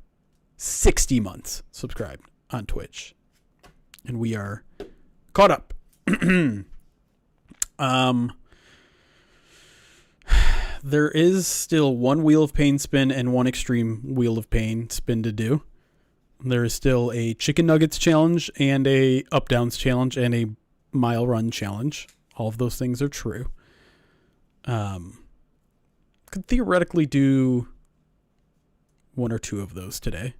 60 months subscribed on Twitch. And we are caught up. there is still one Wheel of Pain spin and one Extreme Wheel of Pain spin to do. There is still a Chicken Nuggets challenge and a Up Downs challenge and a Mile Run challenge. All of those things are true. Could theoretically do one or two of those today.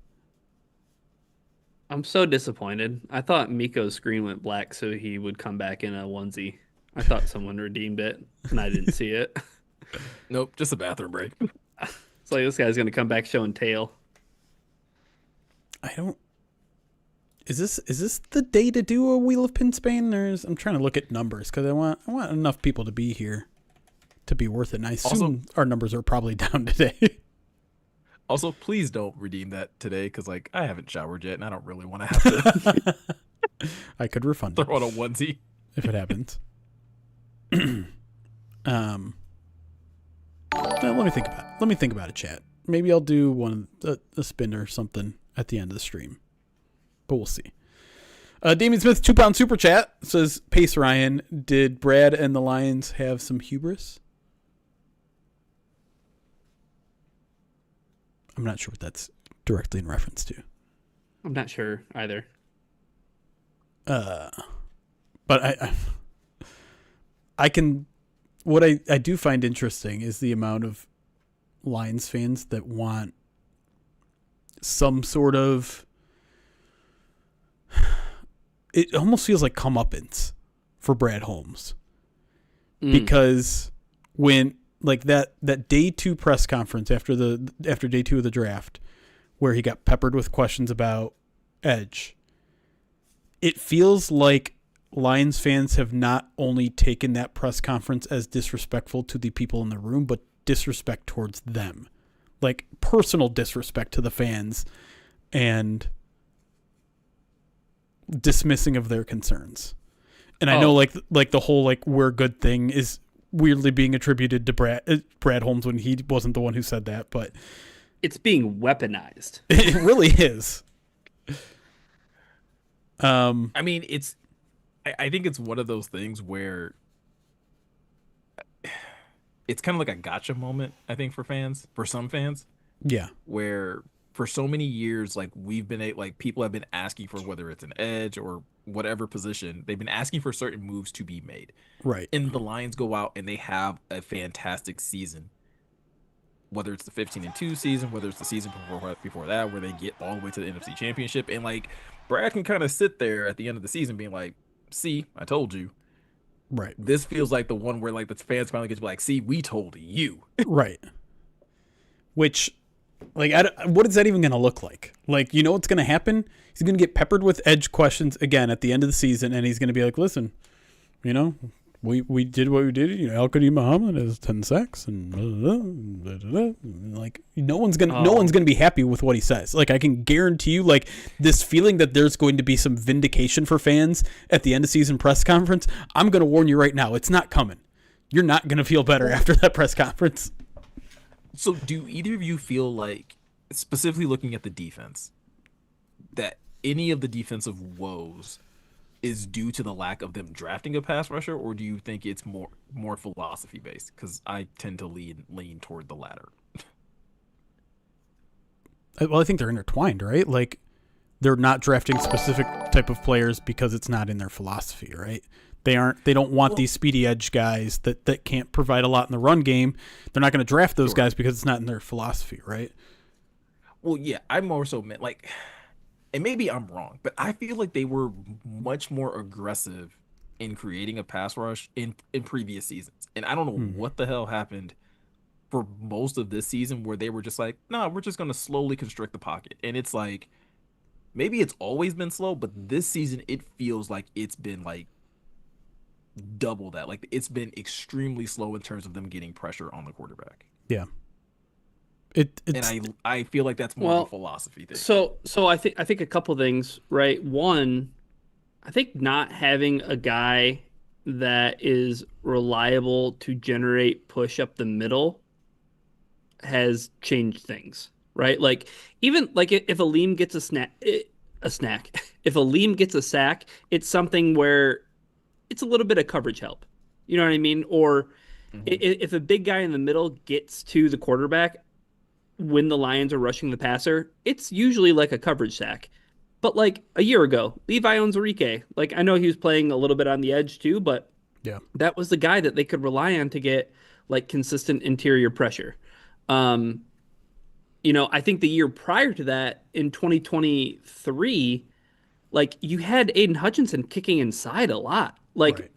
I'm so disappointed. I thought Miko's screen went black so he would come back in a onesie. I thought someone redeemed it, and I didn't see it. Nope, just a bathroom break. It's like this guy's going to come back showing tail. I don't. Is this the day to do a Wheel of Pin Spain? I'm trying to look at numbers because I want enough people to be here to be worth it. And I assume Also, our numbers are probably down today. also, please don't redeem that today because like I haven't showered yet and I don't really want to have to I could refund throw it on a onesie. if it happens. Let me think about it. Let me think about it, chat. Maybe I'll do a spin or something at the end of the stream, but we'll see. Damien Smith, £2 super chat says, Pace Ryan, did Brad and the Lions have some hubris? I'm not sure what that's directly in reference to. I'm not sure either. But I can, what I do find interesting is the amount of Lions fans that want some sort of, it almost feels like comeuppance for Brad Holmes. Because when like that day 2 press conference after day 2 of the draft, where he got peppered with questions about edge, it feels like Lions fans have not only taken that press conference as disrespectful to the people in the room, but disrespect towards them, like personal disrespect to the fans and dismissing of their concerns. And I know like the whole like we're good thing is weirdly being attributed to Brad Holmes when he wasn't the one who said that, but it's being weaponized. It really is. I mean, I think it's one of those things where it's kind of like a gotcha moment, I think, for some fans. Yeah. Where for so many years, like people have been asking for whether it's an edge or whatever position, they've been asking for certain moves to be made. Right. And the Lions go out and they have a fantastic season. Whether it's the 15-2 season, whether it's the season before that, where they get all the way to the NFC Championship. And like Brad can kind of sit there at the end of the season being like, see, I told you. Right. This feels like the one where like the fans finally get to be like, see, we told you. Right. Which, like, what is that even going to look like? Like, you know what's going to happen? He's going to get peppered with edge questions again at the end of the season, and he's going to be like, listen, you know, we did what we did. You know, Al-Qadim Muhammad has 10 sacks, and blah, blah, blah. Like, no one's gonna be happy with what he says. Like, I can guarantee you, like, this feeling that there's going to be some vindication for fans at the end of season press conference. I'm going to warn you right now, it's not coming. You're not going to feel better after that press conference. So do either of you feel like, specifically looking at the defense, that any of the defensive woes is due to the lack of them drafting a pass rusher, or do you think it's more philosophy based? Because I tend to lean toward the latter. Well, I think they're intertwined, right? Like, they're not drafting specific type of players because it's not in their philosophy, right? They don't want these speedy edge guys that can't provide a lot in the run game. They're not going to draft those guys because it's not in their philosophy, right? Well, yeah, I more so meant like, and maybe I'm wrong, but I feel like they were much more aggressive in creating a pass rush in previous seasons. And I don't know what the hell happened for most of this season where they were just like, no, we're just going to slowly constrict the pocket. And it's like, maybe it's always been slow, but this season it feels like it's been like double that. Like it's been extremely slow in terms of them getting pressure on the quarterback. Yeah. And I feel like that's more of a philosophy thing. So I think a couple things, right? One, I think not having a guy that is reliable to generate push up the middle has changed things, right? Like even like if Aleem gets a snack, if Aleem gets a sack, it's something where it's a little bit of coverage help. You know what I mean? Or Hmm. If a big guy in the middle gets to the quarterback when the Lions are rushing the passer, it's usually like a coverage sack. But like a year ago, Levi Onwuzurike, like I know he was playing a little bit on the edge too, but Yeah. that was the guy that they could rely on to get like consistent interior pressure. Um, I think the year prior to that in 2023, like you had Aiden Hutchinson kicking inside a lot. Like Right.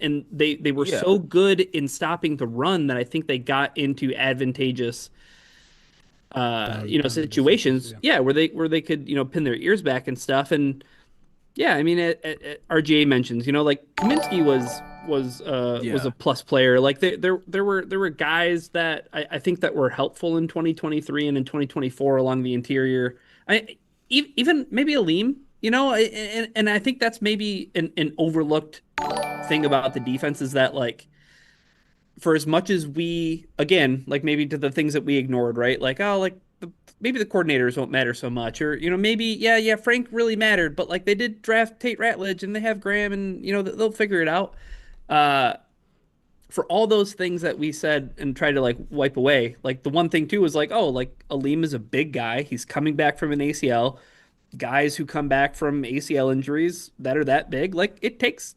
and they were Yeah. so good in stopping the run that I think they got into advantageous Down the distances. situations, Yeah. yeah, where they could, pin their ears back and stuff. And yeah, I mean, RGA mentions, like Kaminsky was a Yeah. plus player. Like there were guys that I think that were helpful in 2023 and in 2024 along the interior. Even maybe Aleem, and I think that's maybe an overlooked thing about the defense is that like for as much as we again like maybe to the things that we ignored, right? Like oh like maybe the coordinators won't matter so much, or maybe yeah Frank really mattered, but like they did draft Tate Ratledge and they have Graham and they'll figure it out. Uh, for all those things that we said and tried to like wipe away, like the one thing too was like oh like Aleem is a big guy, he's coming back from an ACL. Guys who come back from ACL injuries that are that big, like it takes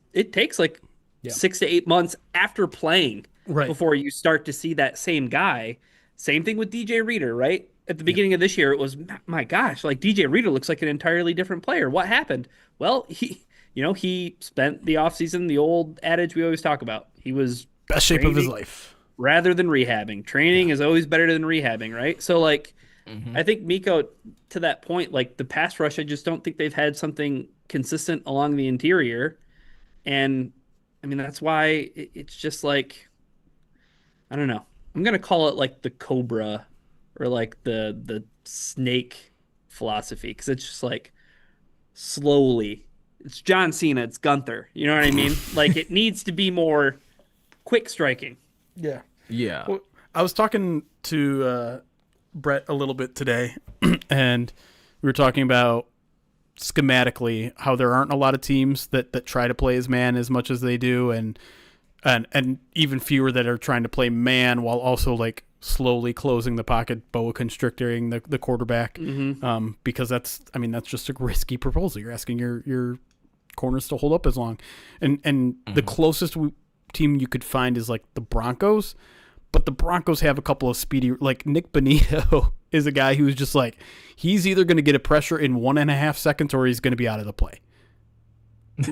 like Yeah. 6 to 8 months after playing Right. before you start to see that same guy. Same thing with DJ Reader, right? At the Yeah. beginning of this year, it was my gosh, like DJ Reader looks like an entirely different player. What happened? Well, he spent the offseason, the old adage we always talk about. He was Best shape of his training life. rather than rehabbing. Training Yeah. is always better than rehabbing, right? So like Hmm. I think Miko, to that point, like the pass rush, I just don't think they've had something consistent along the interior. And I mean, that's why it's just like, I don't know. I'm gonna call it like the cobra or like the snake philosophy because it's just like slowly. It's John Cena, it's Gunther. You know what I mean? Like it needs to be more quick striking. Yeah. Yeah. Well, I was talking to Brett a little bit today, and we were talking about schematically how there aren't a lot of teams that try to play as man as much as they do, and even fewer that are trying to play man while also like slowly closing the pocket, boa constricting the quarterback, because that's just a risky proposal. You're asking your corners to hold up as long, and the closest team you could find is like the Broncos. But the Broncos have a couple of speedy, like Nick Bonito is a guy who's just like, he's either going to get a pressure in 1.5 seconds or he's going to be out of the play.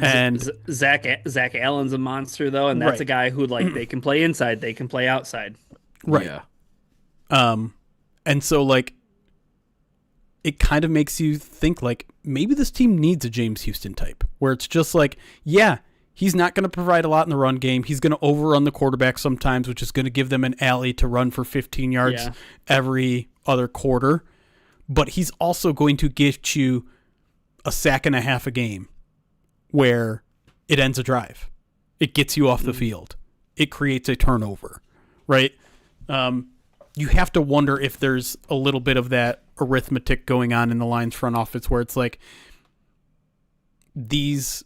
And Zach Allen's a monster though, and that's right, a guy who like they can play inside, they can play outside. right. Yeah. And so like, it kind of makes you think like maybe this team needs a James Houston type where it's just like, yeah, he's not going to provide a lot in the run game. He's going to overrun the quarterback sometimes, which is going to give them an alley to run for 15 yards every other quarter. But he's also going to get you a sack and a half a game where it ends a drive. It gets you off the field. It creates a turnover, right? You have to wonder if there's a little bit of that arithmetic going on in the Lions front office where it's like these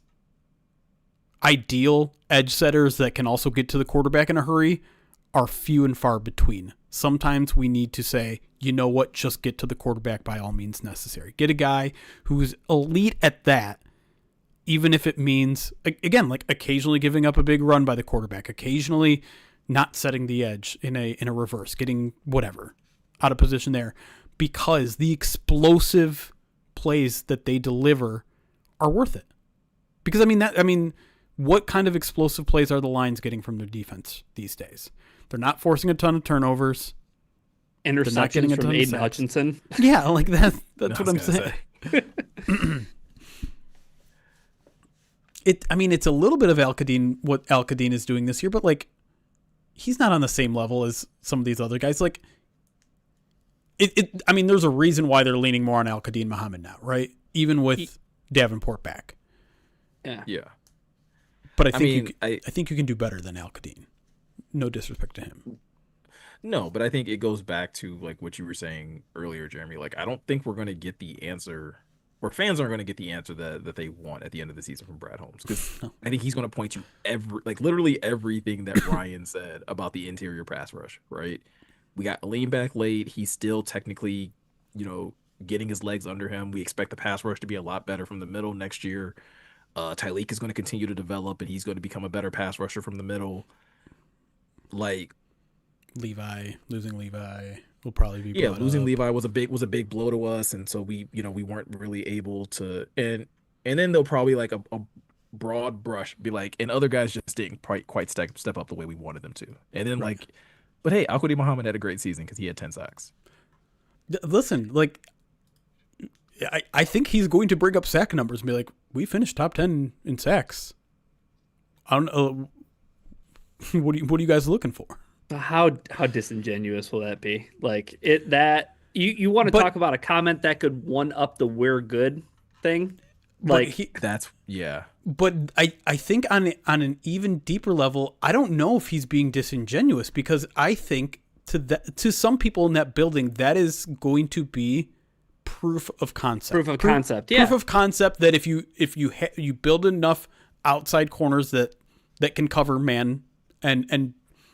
ideal edge setters that can also get to the quarterback in a hurry are few and far between. Sometimes we need to say, you know what, just get to the quarterback by all means necessary. Get a guy who's elite at that, even if it means, again, like occasionally giving up a big run by the quarterback, occasionally not setting the edge in a reverse, getting whatever out of position there, because the explosive plays that they deliver are worth it. Because what kind of explosive plays are the Lions getting from their defense these days? They're not forcing a ton of turnovers. Interceptions from Aiden Hutchinson. Yeah, like that's what I'm saying. It's a little bit of what Al-Qadin is doing this year, but like he's not on the same level as some of these other guys. Like there's a reason why they're leaning more on Al-Qadin Muhammad now, right? Even with Davenport back. Yeah. Yeah. But I think you can do better than Al-Qadin. No disrespect to him. No, but I think it goes back to like what you were saying earlier, Jeremy. Like I don't think we're going to get the answer or fans aren't going to get the answer that they want at the end of the season from Brad Holmes, because I think he's going to point to literally everything that Ryan said about the interior pass rush, right? We got a lean back late. He's still technically, getting his legs under him. We expect the pass rush to be a lot better from the middle next year. Tyleek is going to continue to develop, and he's going to become a better pass rusher from the middle. Like losing Levi will probably be yeah, brought losing up. Levi was a big blow to us, and so we weren't really able to. And then they'll probably like a broad brush be like, and other guys just didn't quite step up the way we wanted them to. And then Right. like, but hey, Al Muhammad had a great season because he had 10 sacks. Listen, like I think he's going to bring up sack numbers and be like, we finished top 10 in sacks. I don't know. What are you guys looking for? How disingenuous will that be? Like it that you want to But talk about a comment that could one up the "we're good" thing? but Like That's yeah. but I think on an even deeper level, I don't know if he's being disingenuous, because I think to some people in that building, that is going to be proof of concept. proof of concept. Yeah. Proof of concept that if you build enough outside corners that can cover man and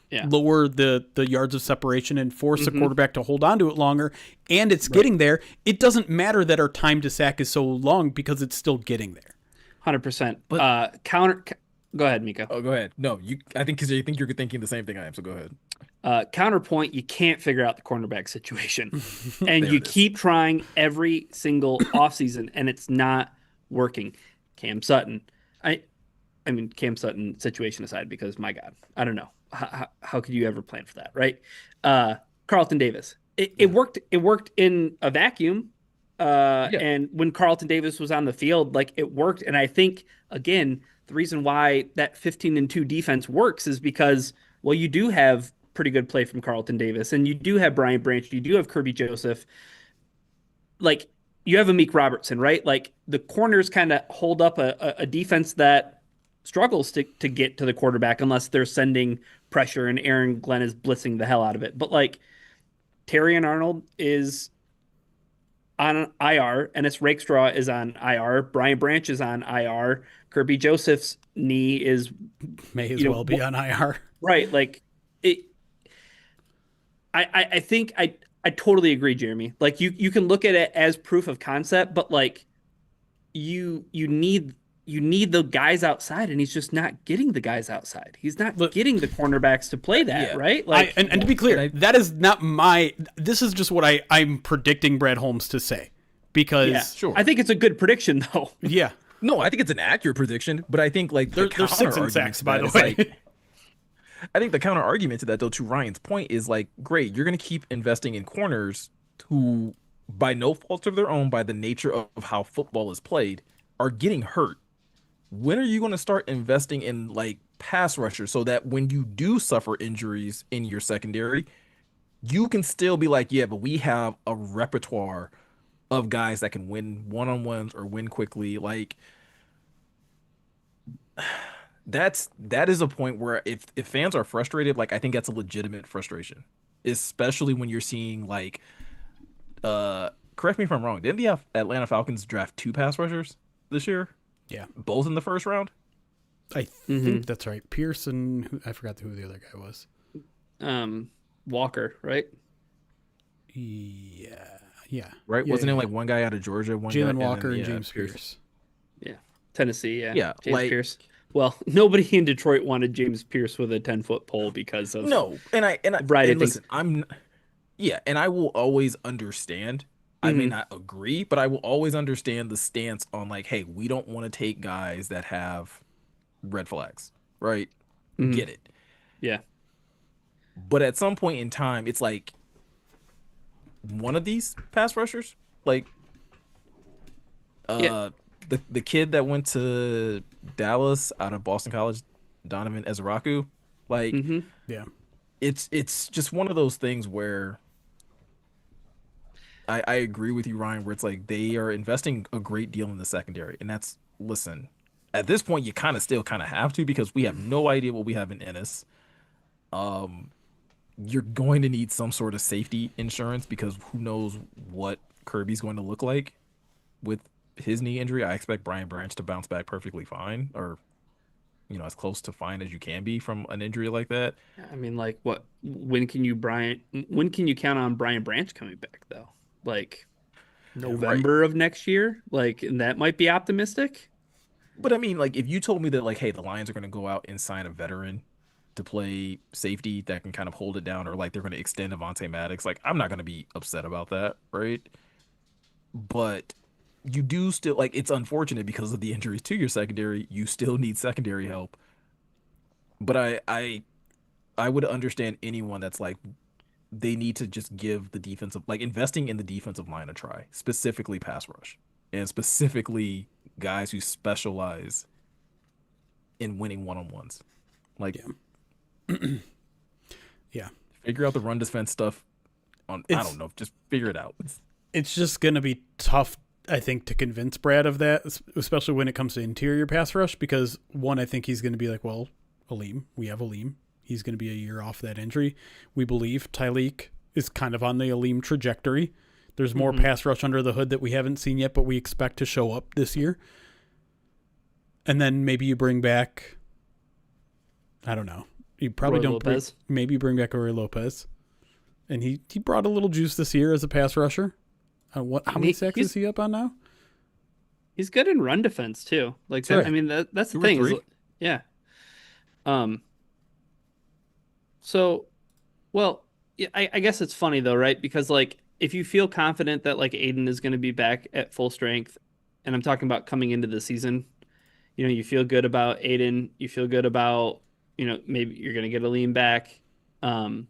Yeah. lower the yards of separation and force a quarterback to hold on to it longer, and it's getting there, it doesn't matter that our time to sack is so long because it's still getting there. 100%. But Go ahead, Miko. oh, go ahead. No, I think because you think you're thinking the same thing I am. So go ahead. Counterpoint, you can't figure out the cornerback situation. And There you it is. keep trying every single offseason, and it's not working. Cam Sutton. I mean, Cam Sutton situation aside, because my God, I don't know. How could you ever plan for that, right? Carlton Davis. It worked. It worked in a vacuum. Yeah. And when Carlton Davis was on the field, like it worked. And I think, again, the reason why that 15-2 defense works is because, well, you do have pretty good play from Carlton Davis, and you do have Brian Branch, you do have Kirby Joseph, like you have Amik Robertson, right? Like the corners kind of hold up a defense that struggles to get to the quarterback unless they're sending pressure and Aaron Glenn is blitzing the hell out of it. But like Terry and Arnold is on IR, and it's Rakestraw is on IR. Brian Branch is on IR. Kirby Joseph's knee is May as well be on IR. right. Like it. I think I totally agree, Jeremy. Like you can look at it as proof of concept, but like you need the guys outside, and he's just not getting the guys outside. He's not getting the cornerbacks to play that, Yeah. right? Like And to be clear, that is not this is just what I'm predicting Brad Holmes to say, because yeah, Sure. I think it's a good prediction though. yeah, No, I think it's an accurate prediction, but I think like there's 6 in sacks, by the way. I think the counter argument to that, though, to Ryan's point, is like, great, you're going to keep investing in corners who, by no fault of their own, by the nature of how football is played, are getting hurt. When are you going to start investing in like pass rushers so that when you do suffer injuries in your secondary, you can still be like, yeah, but we have a repertoire of guys that can win one-on-ones or win quickly. Like, that is a point where if fans are frustrated, like I think that's a legitimate frustration, especially when you're seeing like correct me if I'm wrong, didn't the Atlanta Falcons draft 2 pass rushers this year, Yeah, both in the first round? I think that's right. Pearson, I forgot who the other guy was. Walker, right? Yeah, Right, wasn't it like one guy out of Georgia, one guy, Jalen and then, Walker and yeah, James Pierce? Yeah. Tennessee, yeah. Yeah, James like- Pierce. Well, nobody in Detroit wanted James Pierce with a 10-foot pole because of No, and I Variety and of things. listen, and I will always understand. I may not agree, but I will always understand the stance on like, hey, we don't want to take guys that have red flags, right? Get it. Yeah. But at some point in time, it's like one of these pass rushers, like Yeah. the kid that went to Dallas out of Boston College, Donovan Ezraku, like Yeah, it's just one of those things where I agree with you, Ryan, where it's like they are investing a great deal in the secondary, and that's listen. At this point, you kind of have to, because we have no idea what we have in Ennis. You're going to need some sort of safety insurance, because who knows what Kirby's going to look like with his knee injury, I expect Brian Branch to bounce back perfectly fine, or as close to fine as you can be from an injury like that. I mean, like, what? When can you count on Brian Branch coming back though? Like Right. November of next year? Like, and that might be optimistic. But I mean, like, if you told me that, like, hey, the Lions are going to go out and sign a veteran to play safety that can kind of hold it down, or like they're going to extend Avonte Maddox, like, I'm not going to be upset about that, right? But you do still, like, it's unfortunate because of the injuries to your secondary. You still need secondary help. But I would understand anyone that's like, they need to just give the defensive, like, investing in the defensive line a try, specifically pass rush, and specifically guys who specialize in winning one-on-ones. Like, Yeah. Yeah. figure out the run defense stuff on, I don't It's know, just figure it out. it's just going to be tough, I think, to convince Brad of that, especially when it comes to interior pass rush, because one, I think he's going to be like, well, we have Aleem. He's going to be a year off that injury. We believe Tyleek is kind of on the Aleem trajectory. There's more Hmm. pass rush under the hood that we haven't seen yet, but we expect to show up this year. And then maybe you bring back, I don't know. You probably Roy don't bring, Lopez. maybe bring back Roy Lopez. And he brought a little juice this year as a pass rusher. How And many sacks is he up on now? he's good in run defense too. Like That's that. I right. mean, that's the Two or thing is, three. yeah. Um. So, well, yeah, I guess it's funny though, right? Because like, if you feel confident that like Aiden is going to be back at full strength, and I'm talking about coming into the season, you feel good about Aiden. You feel good about, maybe you're going to get a lean back. Um,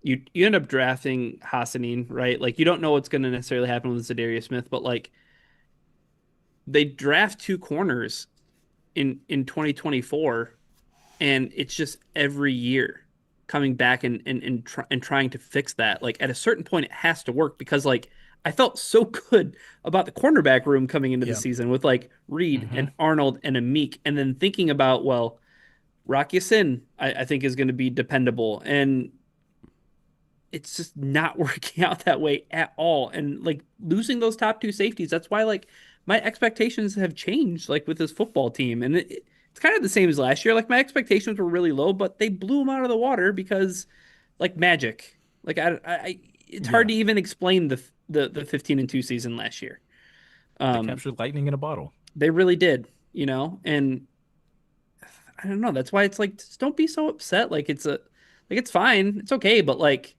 you end up drafting Hassanin, right? Like you don't know what's going to necessarily happen with Zadarius Smith, but like they draft two corners in 2024, and it's just every year coming back and trying to fix that. Like at a certain point, it has to work because like I felt so good about the cornerback room coming into the Yeah. season with like Reed Hmm. and Arnold and Amik, and then thinking about, well, Rock Ya-Sin, I think is going to be dependable, and it's just not working out that way at all. And like losing those top two safeties, that's why like my expectations have changed like with this football team. And it's kind of the same as last year. Like my expectations were really low, but they blew them out of the water because like magic. Like it's hard Yeah. to even explain the 15-2 season last year. They Um, captured lightning in a bottle. they really did, and I don't know. That's why it's like just don't be so upset. Like it's fine, it's okay, but like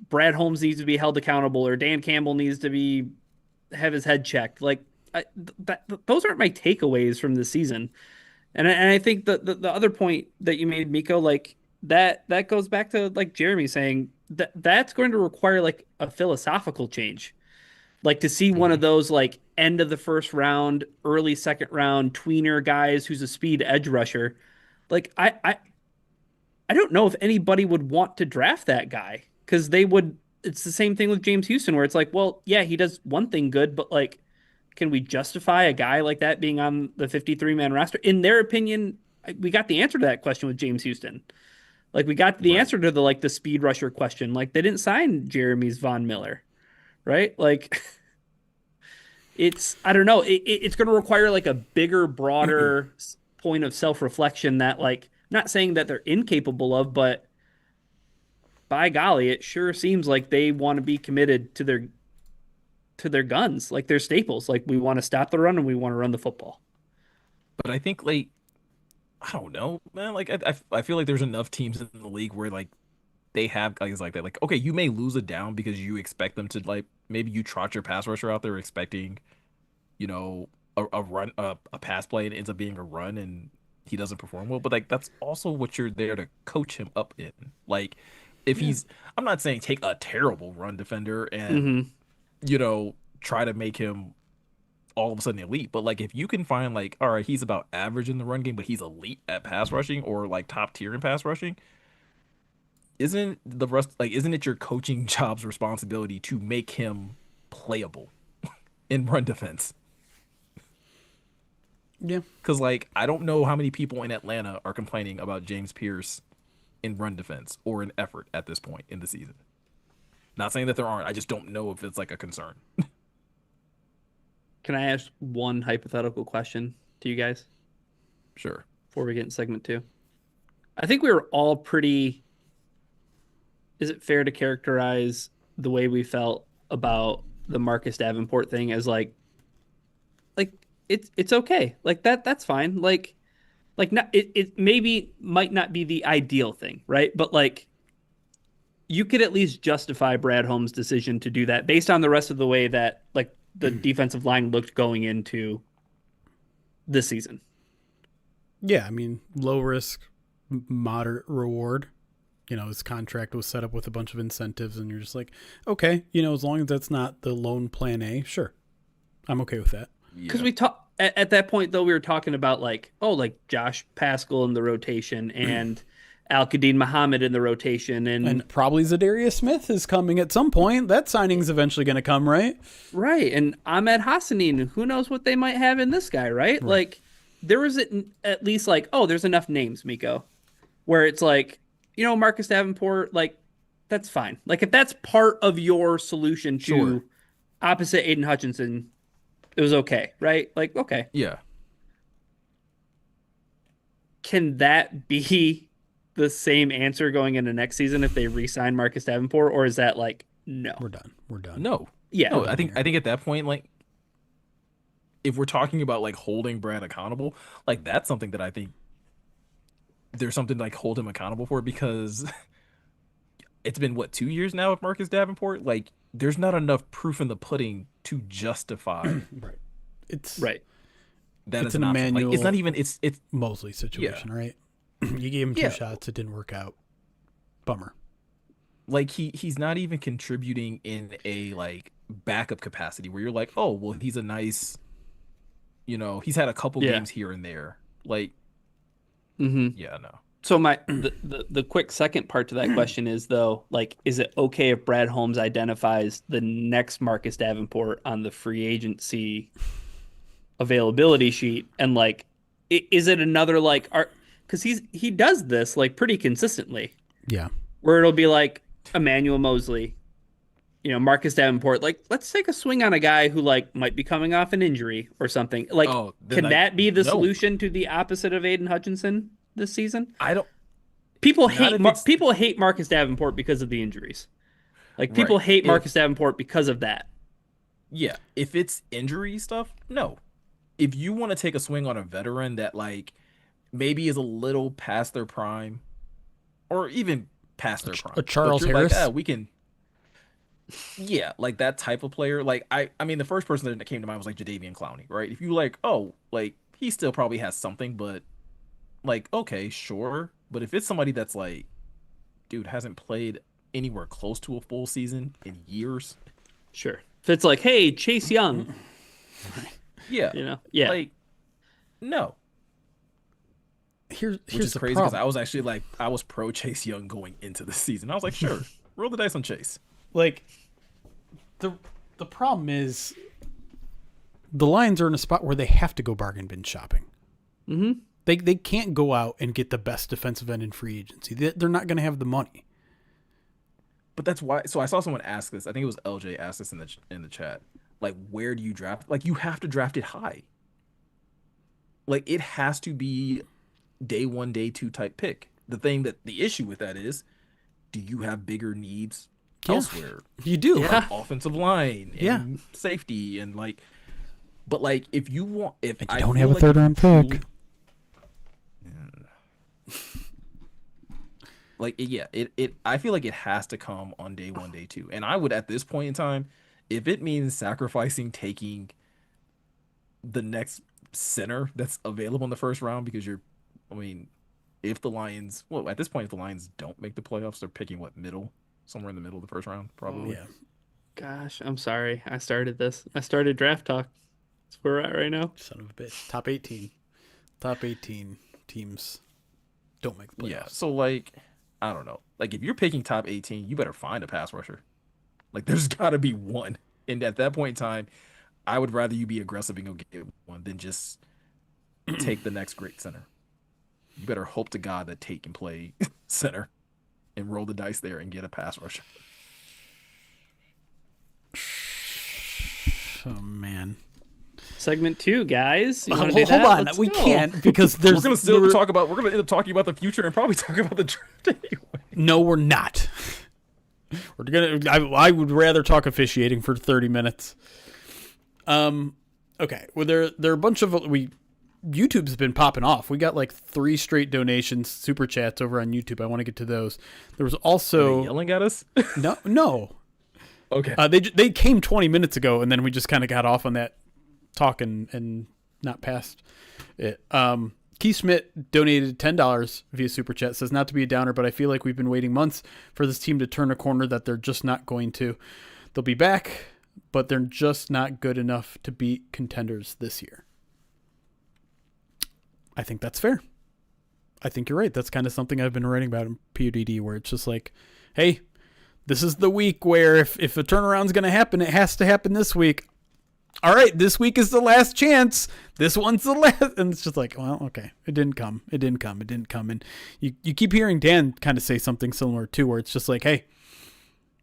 Brad Holmes needs to be held accountable or Dan Campbell needs to be have his head checked. Like those aren't my takeaways from the season. And I think the other point that you made, Miko, like that goes back to like Jeremy saying that that's going to require like a philosophical change. Like to see one of Hmm. those like end of the first round, early second round tweener guys who's a speed edge rusher. Like I don't know if anybody would want to draft that guy because they would. It's the same thing with James Houston, where it's like, well, yeah, he does one thing good, but like, can we justify a guy like that being on the 53-man roster? In their opinion, we got the answer to that question with James Houston. Like, we got the Right. answer to the speed rusher question. Like, they didn't sign Jeremy's Von Miller, right? Like, it's I don't know. It's going to require like a bigger, broader point of self reflection that like, not saying that they're incapable of, but by golly, it sure seems like they want to be committed to their guns, like their staples. Like we want to stop the run and we want to run the football. But I think, like, I don't know, man. Like, I feel like there's enough teams in the league where, like, they have guys like that. Like, okay, you may lose it down because you expect them to, like, maybe you trot your pass rusher out there expecting, you know, a run, a pass play, and it ends up being a run, and he doesn't perform well. But like, that's also what you're there to coach him up in. Like, if Yeah. I'm not saying take a terrible run defender and, Mm-hmm. try to make him all of a sudden elite. But like, if you can find, like, all right, he's about average in the run game, but he's elite at pass rushing, or like top tier in pass rushing, isn't it your coaching job's responsibility to make him playable in run defense? Yeah. Because, like, I don't know how many people in Atlanta are complaining about James Pierce in run defense or in effort at this point in the season. Not saying that there aren't. I just don't know if it's like a concern. Can I ask one hypothetical question to you guys Sure. before we get in segment two? I think we were all pretty. Is it fair to characterize the way we felt about the Marcus Davenport thing as like it's okay. Like that's fine. Like not it maybe might not be the ideal thing, right? But like you could at least justify Brad Holmes' decision to do that based on the rest of the way that like the defensive line looked going into this season. Yeah, I mean, low risk, moderate reward. His contract was set up with a bunch of incentives, and you're just like, okay, as long as that's not the lone plan A, sure, I'm okay with that. Because Yeah. we talk at that point though, we were talking about like Josh Pascal in the rotation and Al Qadim Muhammad in the rotation, and And probably Zadarius Smith is coming at some point. That signing's eventually going to come, right? right, and Ahmed Hassanin. Who knows what they might have in this guy, right? Like there was at least like, oh, there's enough names, Miko, where it's like, Marcus Davenport, like that's fine. Like if that's part of your solution to Sure. opposite Aiden Hutchinson, it was okay, right? Like okay, Yeah. can that be the same answer going into next season if they re-sign Marcus Davenport, or is that like no? We're done. We're done. No. Yeah, No, I think at that point, like if we're talking about like holding Brad accountable, like that's something that I think there's something to, like hold him accountable for because it's been what 2 years now with Marcus Davenport. Like there's not enough proof in the pudding to justify Right. It's right. that It's as an an option. Like it's Emmanuel not even it's Mosley situation, right? You gave him two Yeah. shots, it didn't work out. Bummer. like he's not even contributing in a like backup capacity where you're like, oh well, he's a nice, he's had a couple Yeah. games here and there. Like Mm-hmm. yeah, no. So the quick second part to that question is though, like, is it okay if Brad Holmes identifies the next Marcus Davenport on the free agency availability sheet and like, is it another like art? Because he does this like pretty consistently, Yeah. where it'll be like Emmanuel Mosley, Marcus Davenport. Like, let's take a swing on a guy who like might be coming off an injury or something. Like, Oh, then can like that be the no, solution to the opposite of Aiden Hutchinson this season? I don't. People Not hate if it's people hate Marcus Davenport because of the injuries. Like people right. hate If Marcus Davenport because of that. yeah, if it's injury stuff, no. If you want to take a swing on a veteran that like maybe is a little past their prime, or even past their prime, A but Charles you're like, Harris. we can. Yeah, like that type of player. Like I mean, the first person that came to mind was like Jadeveon Clowney, right? If you like, oh, like he still probably has something, but like, okay, sure. But if it's somebody that's like, dude, hasn't played anywhere close to a full season in years, Sure. If it's like, hey, Chase Young, yeah, yeah. like, no. Here's Which is the crazy because problem. I was actually like, I was pro Chase Young going into the season. I was like, sure, roll the dice on Chase. Like the problem is the Lions are in a spot where they have to go bargain bin shopping. Mm-hmm. They can't go out and get the best defensive end in free agency. They're not going to have the money. But that's why. So I saw someone ask this. I think it was LJ asked this in the chat. Like, where do you draft? Like, you have to draft it high. Like, it has to be day one, day two type pick. The issue with that is, do you have bigger needs Yeah. elsewhere? You do. Yeah. Offensive line and Yeah. safety and like, but like if you want, if And you I don't feel have a like third if round you pick. like it I feel like it has to come on day one, day two. And I would at this point in time, if it means sacrificing taking the next center that's available in the first round because I mean, if the Lions, well, at this point, if the Lions don't make the playoffs, they're picking somewhere in the middle of the first round, probably. Yeah. Gosh, I'm sorry. I started this. I started draft talk. That's where we're at right now. Son of a bitch. Top 18. Top 18 teams don't make the playoffs. Yeah. So like, I don't know. Like if you're picking top 18, you better find a pass rusher. Like there's got to be one. And at that point in time, I would rather you be aggressive and go get one than just take the next great center. You better hope to God that Tate can play center and roll the dice there and get a pass rusher. Oh man. Segment 2, guys. You want to do Hold that? on, Let's we go. can't because there's. We're gonna end up talking about the future and probably talk about the draft anyway. No, we're not. We're gonna. I would rather talk officiating for 30 minutes. Okay. Well, there are a bunch of YouTube's been popping off. We got like 3 straight donations, super chats over on YouTube. I want to get to those. There was also Are they yelling at us. no. Okay. They came 20 minutes ago, and then we just kind of got off on that talk and not past it. Keith Schmidt donated $10 via super chat. Says, not to be a downer, but I feel like we've been waiting months for this team to turn a corner that they're just not going to. They'll be back, but they're just not good enough to beat contenders this year. I think that's fair. I think you're right. That's kind of something I've been writing about in PUDD, where it's just like, hey, this is the week where if a turnaround's going to happen, it has to happen this week. All right, this week is the last chance. This one's the last. And it's just like, well, okay, it didn't come. And you keep hearing Dan kind of say something similar too, where it's just like, hey,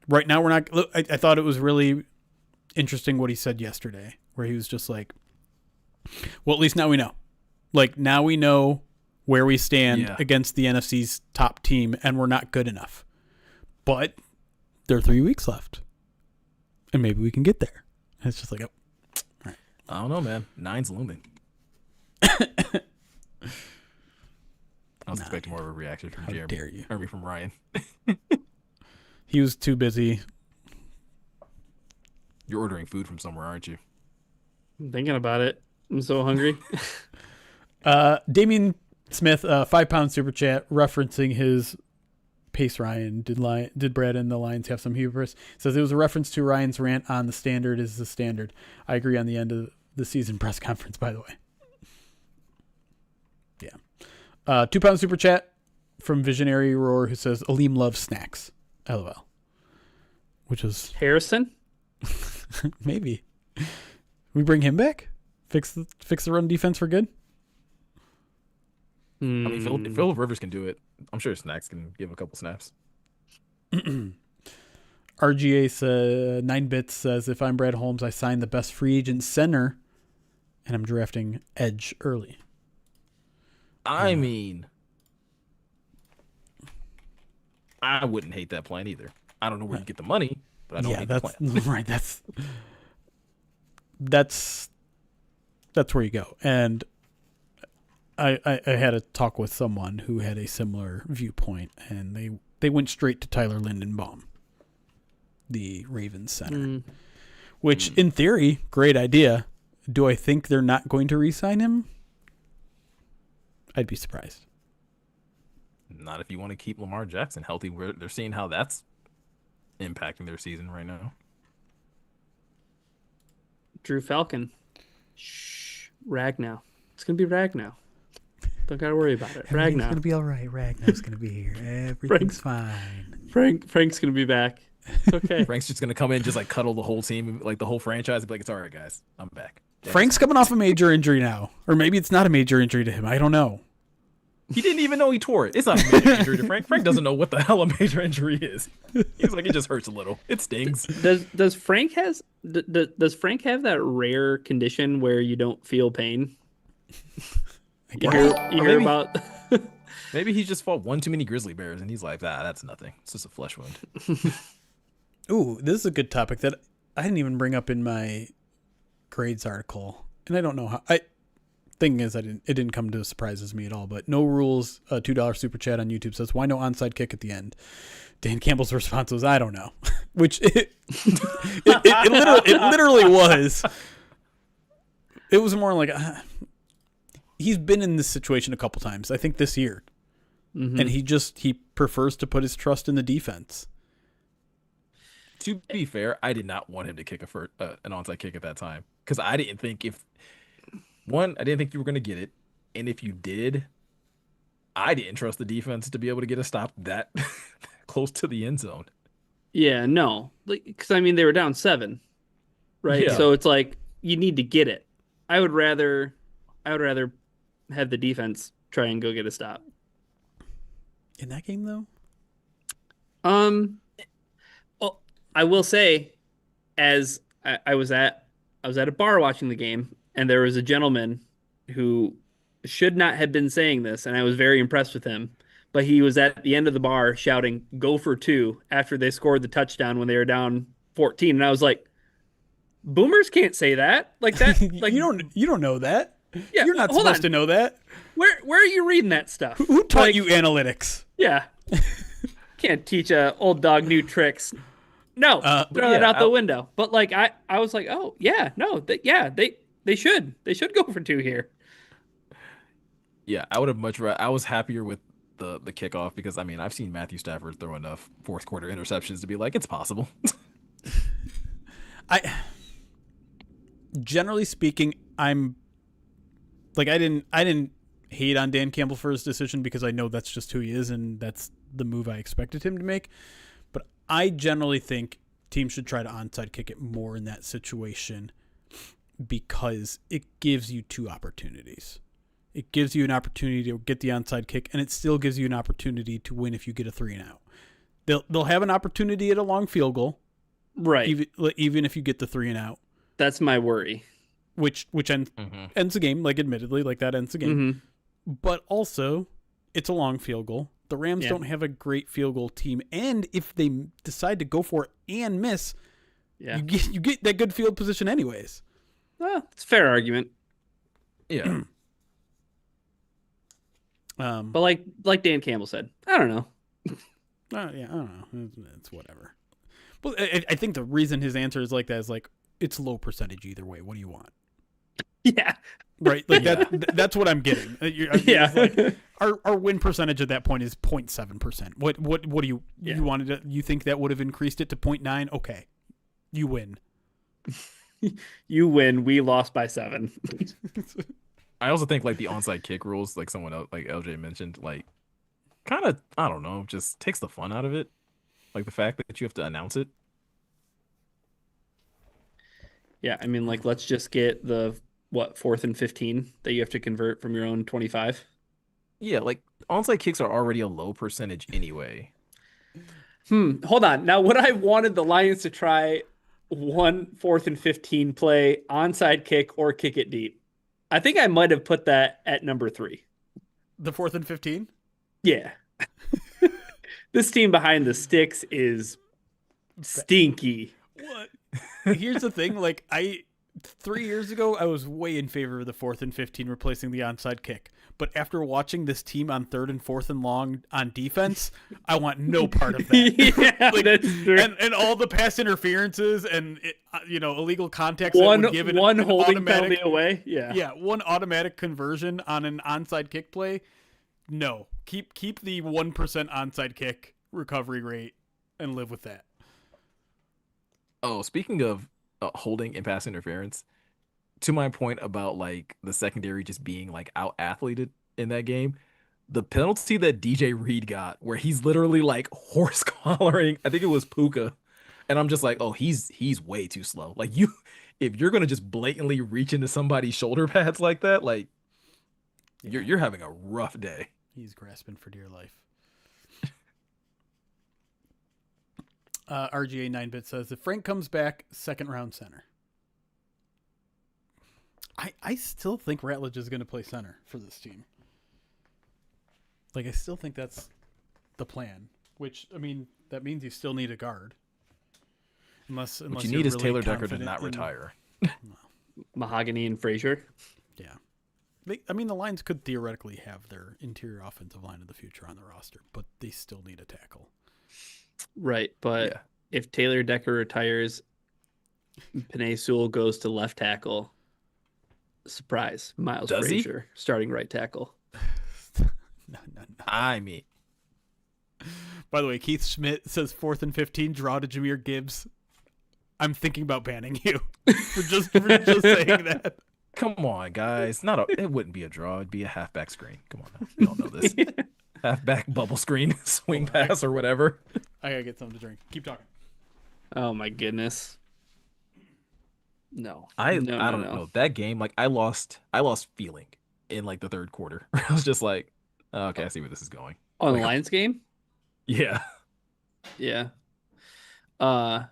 right now we're not. Look, I thought it was really interesting what he said yesterday, where he was just like, well, at least now we know. Like, now we know where we stand against the NFC's top team, and we're not good enough. But there are 3 weeks left, and maybe we can get there. And it's just like, oh, all right. I don't know, man. 9's looming. I was expecting more of a reaction from Jeremy. Dare you? Or from Ryan. He was too busy. You're ordering food from somewhere, aren't you? I'm thinking about it. I'm so hungry. Damian Smith, £5 super chat, referencing his pace Ryan. Did Brad and the Lions have some hubris? Says it was a reference to Ryan's rant on the standard is the standard. I agree on the end of the season press conference, by the way. Yeah. £2 super chat from Visionary Roar, who says Aleem loves snacks. LOL. Which is Harrison? maybe. We bring him back? Fix the run defense for good? I mean, if Phillip Rivers can do it, I'm sure Snacks can give a couple snaps. RGA 9bits says, if I'm Brad Holmes, I sign the best free agent center, and I'm drafting edge early. I mean, I wouldn't hate that plan either. I don't know where you get the money, but I don't hate the plan. Right. That's where you go. And I had a talk with someone who had a similar viewpoint, and they went straight to Tyler Lindenbaum, the Ravens center, which in theory, great idea. Do I think they're not going to re-sign him? I'd be surprised. Not if you want to keep Lamar Jackson healthy. They're seeing how that's impacting their season right now. Drew Falcon. Shh. Ragnow. It's going to be Ragnow. Don't got to worry about it. Ragnow. It's going to be all right. Ragnow's going to be here. Everything's fine. Frank's going to be back. It's okay. Frank's just going to come in, just like cuddle the whole team, like the whole franchise, and be like, it's all right, guys. I'm back. Yeah. Frank's coming off a major injury now. Or maybe it's not a major injury to him. I don't know. He didn't even know he tore it. It's not a major injury to Frank. Frank doesn't know what the hell a major injury is. He's like, it just hurts a little. It stings. Does Frank have that rare condition where you don't feel pain? You hear about? Maybe he just fought one too many grizzly bears, and he's like, that's nothing. It's just a flesh wound. Ooh, this is a good topic that I didn't even bring up in my grades article, and I don't know how. Thing is, it didn't come to surprises me at all. But no rules. $2 super chat on YouTube says, why no onside kick at the end? Dan Campbell's response was, I don't know, which it literally was. It was more like he's been in this situation a couple times. I think this year, and he prefers to put his trust in the defense. To be fair, I did not want him to kick an onside kick at that time because I didn't think I didn't think you were going to get it. And if you did, I didn't trust the defense to be able to get a stop that close to the end zone. Yeah, no. Because, I mean, they were down 7, right? Yeah. So it's like, you need to get it. I would rather have the defense try and go get a stop. In that game, though? Well, I will say, as I was at a bar watching the game, and there was a gentleman who should not have been saying this, and I was very impressed with him. But he was at the end of the bar shouting "Go for two" after they scored the touchdown when they were down 14, and I was like, "Boomers can't say that like that." Like, you don't know that. yeah, You're not hold supposed on. to know that. Where are you reading that stuff? Who taught Like, you analytics? yeah, can't teach a old dog new tricks. No, But throw that yeah, out the window. But like I was like, oh yeah, no, yeah, they should go for two here. yeah, I would have much rather. I was happier with the kickoff because I mean I've seen Matthew Stafford throw enough fourth quarter interceptions to be like it's possible. I generally speaking, I'm like I didn't hate on Dan Campbell for his decision because I know that's just who he is and that's the move I expected him to make. But I generally think teams should try to onside kick it more in that situation because it gives you two opportunities. It gives you an opportunity to get the onside kick, and it still gives you an opportunity to win if you get a 3-and-out. They'll have an opportunity at a long field goal, Right. even if you get the 3-and-out, That's my worry. which ends the game. Like admittedly, like that ends the game. Mm-hmm. But also, it's a long field goal. The Rams Yeah. don't have a great field goal team, and if they decide to go for it and miss, Yeah. you get that good field position anyways. Well, it's a fair argument. Yeah, But like Dan Campbell said, I don't know. Yeah, I don't know. It's whatever. But I think the reason his answer is like that is like it's low percentage either way. What do you want? Yeah. Right? Like Yeah. that's what I'm getting. Yeah. Like, our win percentage at that point is 0.7%. What do you Yeah. you wanted to, you think that would have increased it to 0.9? Okay. You win. You win. We lost by 7. I also think like the onside kick rules, like someone else, like LJ mentioned, like kind of I don't know, just takes the fun out of it. Like the fact that you have to announce it. Yeah, I mean, like, let's just get the 4th and 15 that you have to convert from your own 25. Yeah, like onside kicks are already a low percentage anyway. Hold on. Now, would I wanted the Lions to try 4th and 15 play, onside kick, or kick it deep? I think I might have put that at number 3. The 4th and 15? Yeah. This team behind the sticks is stinky. What? Here's the thing, like 3 years ago I was way in favor of the 4th and 15 replacing the onside kick. But after watching this team on 3rd and 4th and long on defense, I want no part of that. Yeah, Like, that's true. and all the pass interferences and illegal contacts One that would give it one an holding automatic, penalty away. Yeah. yeah, one automatic conversion on an onside kick play. No, keep the 1% onside kick recovery rate and live with that. Oh, speaking of holding and pass interference, to my point about like the secondary just being like out athleted in that game, the penalty that DJ Reed got, where he's literally like horse collaring, I think it was Puka, and I'm just like, oh, he's way too slow. Like you, if you're gonna just blatantly reach into somebody's shoulder pads like that, like you're having a rough day. He's grasping for dear life. RGA 9-bit says if Frank comes back, second round center. I still think Ratledge is going to play center for this team. Like I still think that's the plan. Which I mean that means you still need a guard. Unless What you you're need is really Taylor Decker to confident not in- retire. Mahogany and Frazier. Yeah. The Lions could theoretically have their interior offensive line of the future on the roster, but they still need a tackle. Right, but Yeah. if Taylor Decker retires, Penei Sewell goes to left tackle. Surprise, Miles Does he? Frazier starting right tackle. No. I mean, By the way, Keith Schmidt says 4th and 15, draw to Jameer Gibbs. I'm thinking about banning you for just saying that. come on, guys. It wouldn't be a draw. It'd be a halfback screen. Come on, now. We don't know this. Halfback bubble screen, swing pass, or whatever. I gotta get something to drink. Keep talking. Oh my goodness. No. I No, don't know that game. Like I lost feeling in like the third quarter. I was just like, oh, okay, I see where this is going. On the Like, Lions game? Yeah, Yeah. Uh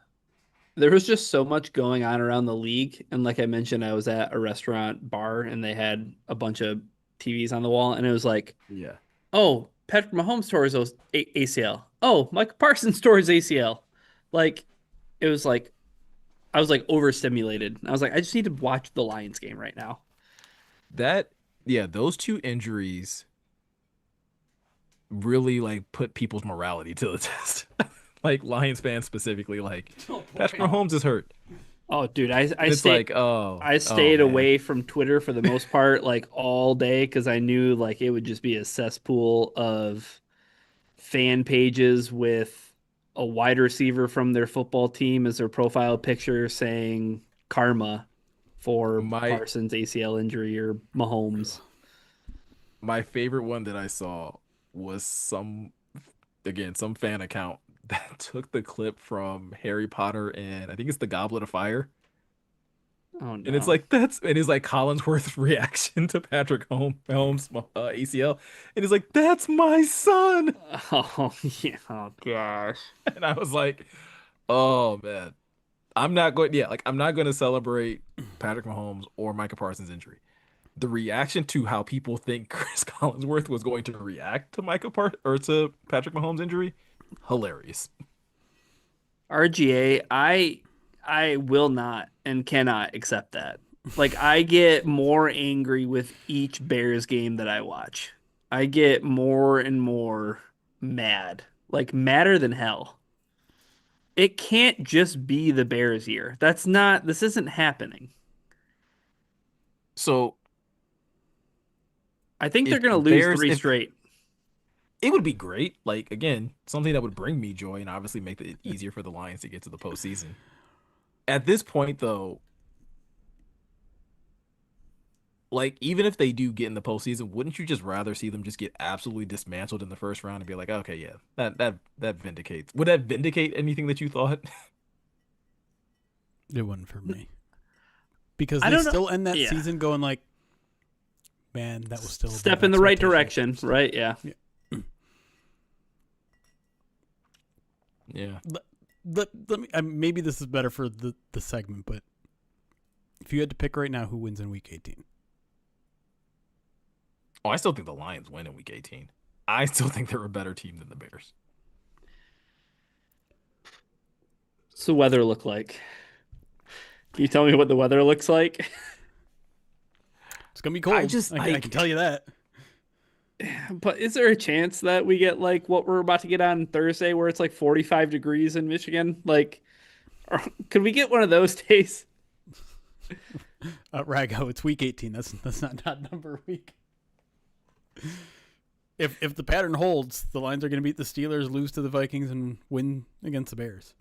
There was just so much going on around the league. And like I mentioned, I was at a restaurant bar and they had a bunch of TVs on the wall. And it was like, Yeah. oh, Patrick Mahomes tore his ACL. Oh, Mike Parsons tore his ACL. Like, it was like, I was like overstimulated. I was like, I just need to watch the Lions game right now. That yeah, those two injuries really like put people's morality to the test. Like Lions fans specifically, like Oh Patrick boy. Mahomes is hurt. Oh, dude, And it's like, oh, I oh stayed man. away from Twitter for the most part, like all day, because I knew like it would just be a cesspool of fan pages with a wide receiver from their football team as their profile picture saying karma for My Parsons ACL injury or Mahomes. my favorite one that I saw was some fan account that took the clip from Harry Potter and I think it's the Goblet of Fire. Oh And it's no. like that's and it's like Collinsworth's reaction to Holmes ACL. And he's like, that's my son. Oh yeah. Oh gosh. And I was like, oh man. I'm not going to celebrate Patrick Mahomes or Micah Parsons' injury. The reaction to how people think Chris Collinsworth was going to react to to Patrick Mahomes' injury, hilarious. RGA, I will not and cannot accept that. Like I get more angry with each Bears game that I watch. I get more and more mad. Like madder than hell. It can't just be the Bears year. This isn't happening. So I think they're if going the to lose Bears, three if straight. it would be great, like again, something that would bring me joy and obviously make it easier for the Lions to get to the postseason. At this point, though, like even if they do get in the postseason, wouldn't you just rather see them just get absolutely dismantled in the first round and be like, okay, yeah, that vindicates. Would that vindicate anything that you thought? It wouldn't for me because I they don't know. still end that Yeah. season going like, man, that was still Step above in the right expectation. direction, right? Yeah. Yeah. Yeah. Let me. Maybe this is better for the segment, but if you had to pick right now, who wins in Week 18? Oh, I still think the Lions win in Week 18. I still think they're a better team than the Bears. What's the weather look like? Can you tell me what the weather looks like? It's gonna be I cold. just I can tell you that. But is there a chance that we get like what we're about to get on Thursday where it's like 45 degrees in Michigan? Like, could we get one of those days? Rago, it's Week 18. That's not number week. If the pattern holds, the Lions are going to beat the Steelers, lose to the Vikings, and win against the Bears.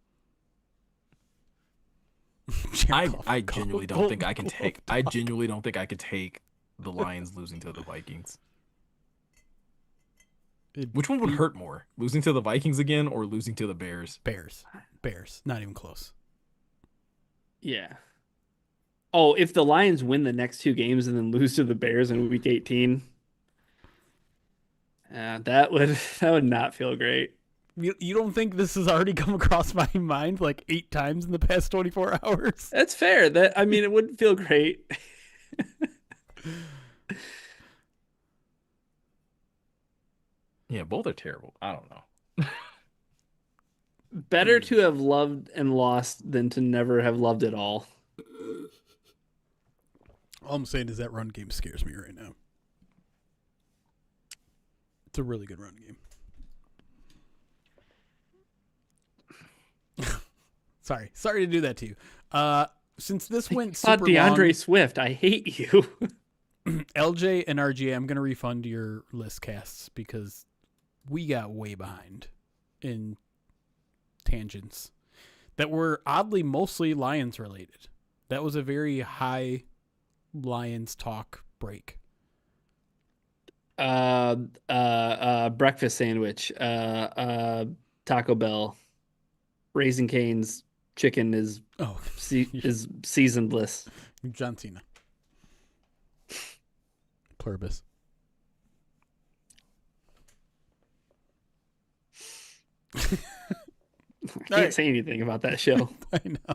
I genuinely don't think I can take. I genuinely don't think I could take the Lions losing to the Vikings. Which one would hurt more? Losing to the Vikings again or losing to the Bears? Bears. Not even close. Yeah. Oh, if the Lions win the next two games and then lose to the Bears in week 18, that would not feel great. You don't think this has already come across my mind like 8 times in the past 24 hours? That's fair. That I mean, it wouldn't feel great. Yeah, both are terrible. I don't know. Better to have loved and lost than to never have loved at all. All I'm saying is that run game scares me right now. It's a really good run game. Sorry to do that to you. Since this went Not super DeAndre long, Swift. I hate you. LJ and RGA, I'm going to refund your list casts because we got way behind in tangents that were oddly mostly Lions related. That was a very high Lions talk break. Breakfast sandwich. Taco Bell. Raising Cane's chicken is is seasonedless. John Cena. Pluribus. I can't say anything about that show. I know.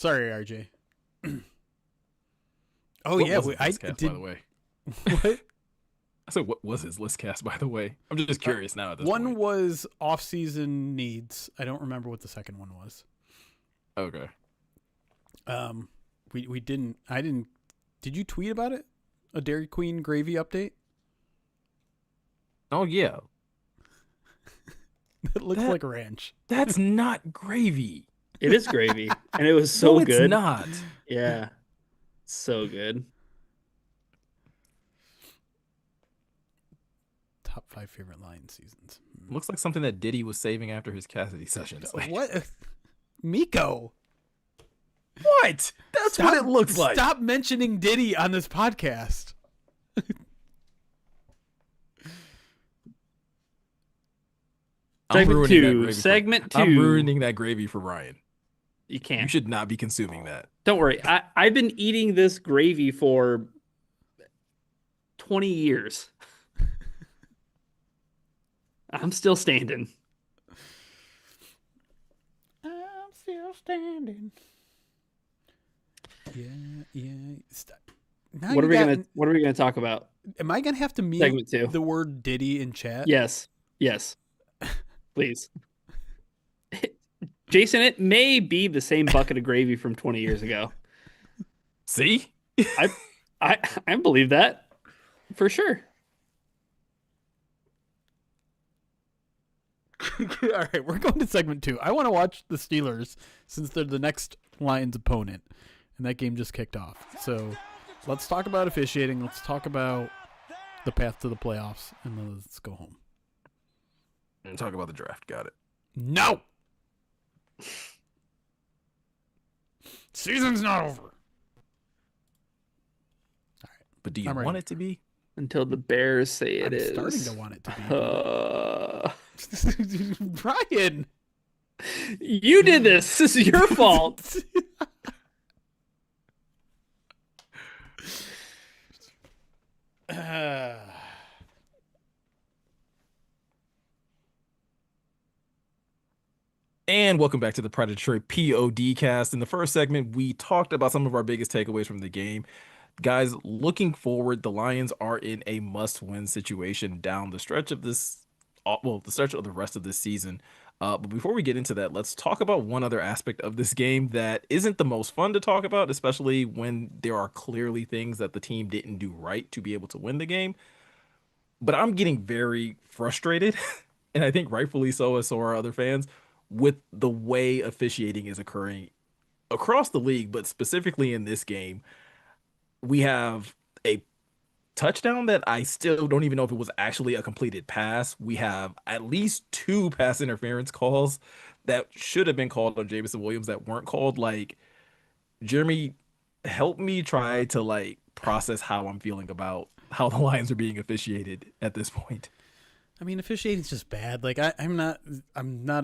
Sorry, RJ. Oh What yeah, was his I list cast, did. by the way? What? I said, what was his list cast, by the way? I'm just curious now at this One point. was off-season needs. I don't remember what the second one was. Okay. We didn't. I didn't. Did you tweet about it? A Dairy Queen gravy update? Oh yeah, It looks that like ranch. that's not gravy. It is gravy, and it was No, so it's good. not. Yeah, so good. Top 5 favorite Lion seasons. Looks like something that Diddy was saving after his Cassidy sessions. Like, What? Miko. what? That's what it looks like. Stop mentioning Diddy on this podcast. I'm Segment ruining that two. gravy Segment two. I'm ruining that gravy for Ryan. You You can't. should not be consuming that. Don't worry. I've been eating this gravy for 20 years. I'm still standing. I'm still standing. Yeah. Now What are you we gonna talk about? Am I gonna have to mute Segment two. the word Diddy in chat? Yes. Please. Jason, it may be the same bucket of gravy from 20 years ago. See? I believe that for sure. All right, we're going to segment 2. I want to watch the Steelers since they're the next Lions opponent, and that game just kicked off. So let's talk about officiating. Let's talk about the path to the playoffs, and then let's go home. And talk about the draft. Got it. No! Season's not over. But do you I'm want ready. it to be? Until the Bears say it I'm is. starting to want it to be. Brian! You did this. This is your fault. And welcome back to the Predatory POD cast. In the first segment, we talked about some of our biggest takeaways from the game. Guys, looking forward, the Lions are in a must-win situation down the stretch of this, the stretch of the rest of this season. But before we get into that, let's talk about one other aspect of this game that isn't the most fun to talk about, especially when there are clearly things that the team didn't do right to be able to win the game. But I'm getting very frustrated, and I think rightfully so, as so are other fans, with the way officiating is occurring across the league, but specifically in this game. We have a touchdown that I still don't even know if it was actually a completed pass. We have at least 2 pass interference calls that should have been called on Jameson Williams that weren't called. Like, Jeremy, help me try to like process how I'm feeling about how the Lions are being officiated at this point. I mean, officiating's just bad. Like I'm not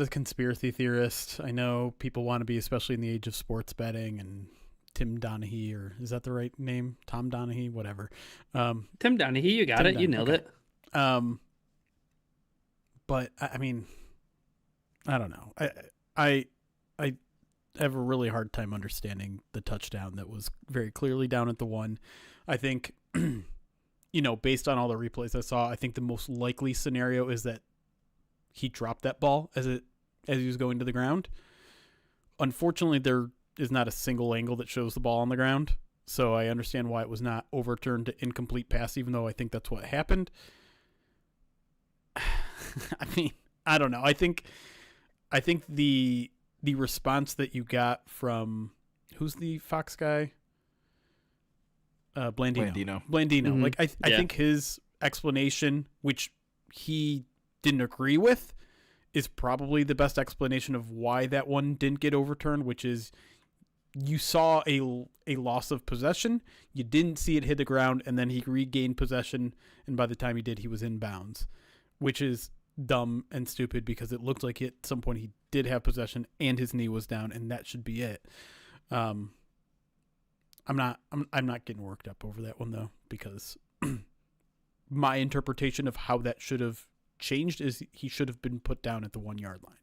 a conspiracy theorist. I know people want to be, especially in the age of sports betting and Tim Donaghy, or is that the right name? Tom Donaghy, whatever. Tim Donaghy, you got it. You nailed it. But I mean, I don't know. I have a really hard time understanding the touchdown that was very clearly down at the 1. I think, based on all the replays I saw, I think the most likely scenario is that he dropped that ball as he was going to the ground. Unfortunately, there is not a single angle that shows the ball on the ground, so I understand why it was not overturned to incomplete pass, even though I think that's what happened. I mean, I don't know. I think the response that you got from, who's the Fox guy? Blandino. Mm-hmm. Like I think his explanation, which he didn't agree with, is probably the best explanation of why that one didn't get overturned, which is you saw a loss of possession, you didn't see it hit the ground, and then he regained possession, and by the time he did, he was in bounds, which is dumb and stupid because it looked like at some point he did have possession and his knee was down, and that should be it. I'm not getting worked up over that one though, because my interpretation of how that should have changed is he should have been put down at the 1 yard line.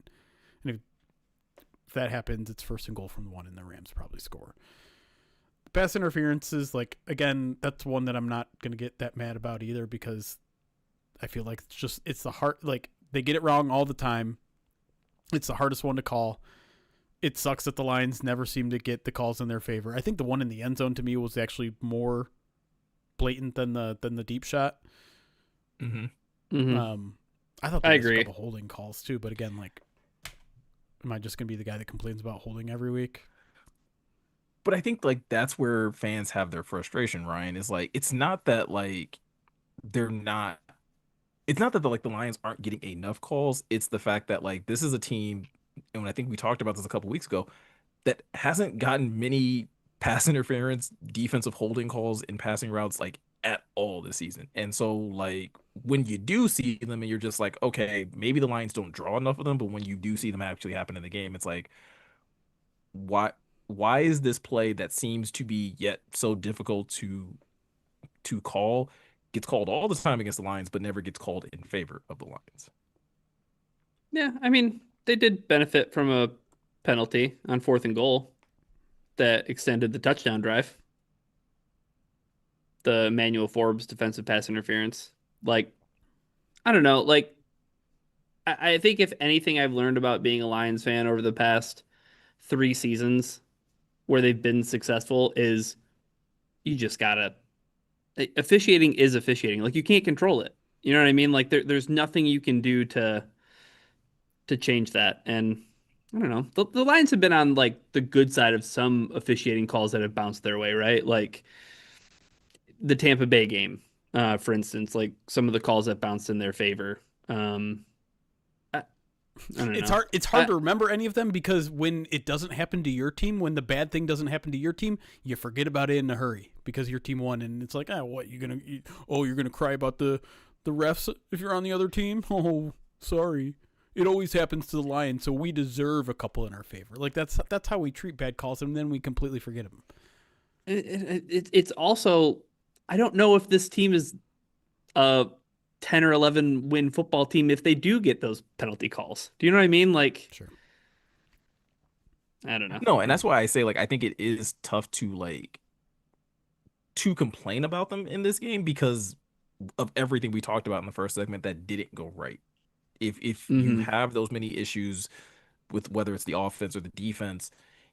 And if that happens, it's 1st and goal from the 1, and the Rams probably score. Pass interferences, like, again, that's one that I'm not going to get that mad about either, because I feel like it's the hard, like, they get it wrong all the time. It's the hardest one to call. It sucks that the Lions never seem to get the calls in their favor. I think the one in the end zone to me was actually more blatant than the deep shot. Mm-hmm. Mm-hmm. I thought I there was a agree. couple holding calls too, but again, like, am I just going to be the guy that complains about holding every week? But I think like that's where fans have their frustration, Ryan, is like it's not that like they're not it's not that the Lions aren't getting enough calls. It's the fact that like this is a team, and I think we talked about this a couple weeks ago, that hasn't gotten many pass interference, defensive holding calls in passing routes like at all this season. And so like when you do see them and you're just like, okay, maybe the Lions don't draw enough of them, but when you do see them actually happen in the game, it's like why why is this play that seems to be yet so difficult to call gets called all the time against the Lions, but never gets called in favor of the Lions? Yeah, I mean, they did benefit from a penalty on 4th and goal that extended the touchdown drive. The Emmanuel Forbes defensive pass interference. Like, I don't know. Like, I think if anything I've learned about being a Lions fan over the past 3 seasons where they've been successful is you just gotta officiating is officiating. Like you can't control it. You know what I mean? Like there's nothing you can do to change that. And I don't know. The Lions have been on like the good side of some officiating calls that have bounced their way, right? Like the Tampa Bay game, for instance, like some of the calls that bounced in their favor. I, I don't It's know. hard. It's hard to remember any of them because when it doesn't happen to your team, when the bad thing doesn't happen to your team, you forget about it in a hurry because your team won, and it's like, what you're gonna cry about the refs if you're on the other team? Oh, sorry. It always happens to the Lions, so we deserve a couple in our favor. Like that's how we treat bad calls, and then we completely forget them. It's also I don't know if this team is a 10 or 11 win football team if they do get those penalty calls. Do you know what I mean? Like Sure. I don't know. No, and that's why I say like I think it is tough to complain about them in this game because of everything we talked about in the first segment that didn't go right. If you Hmm. have those many issues with whether it's the offense or the defense,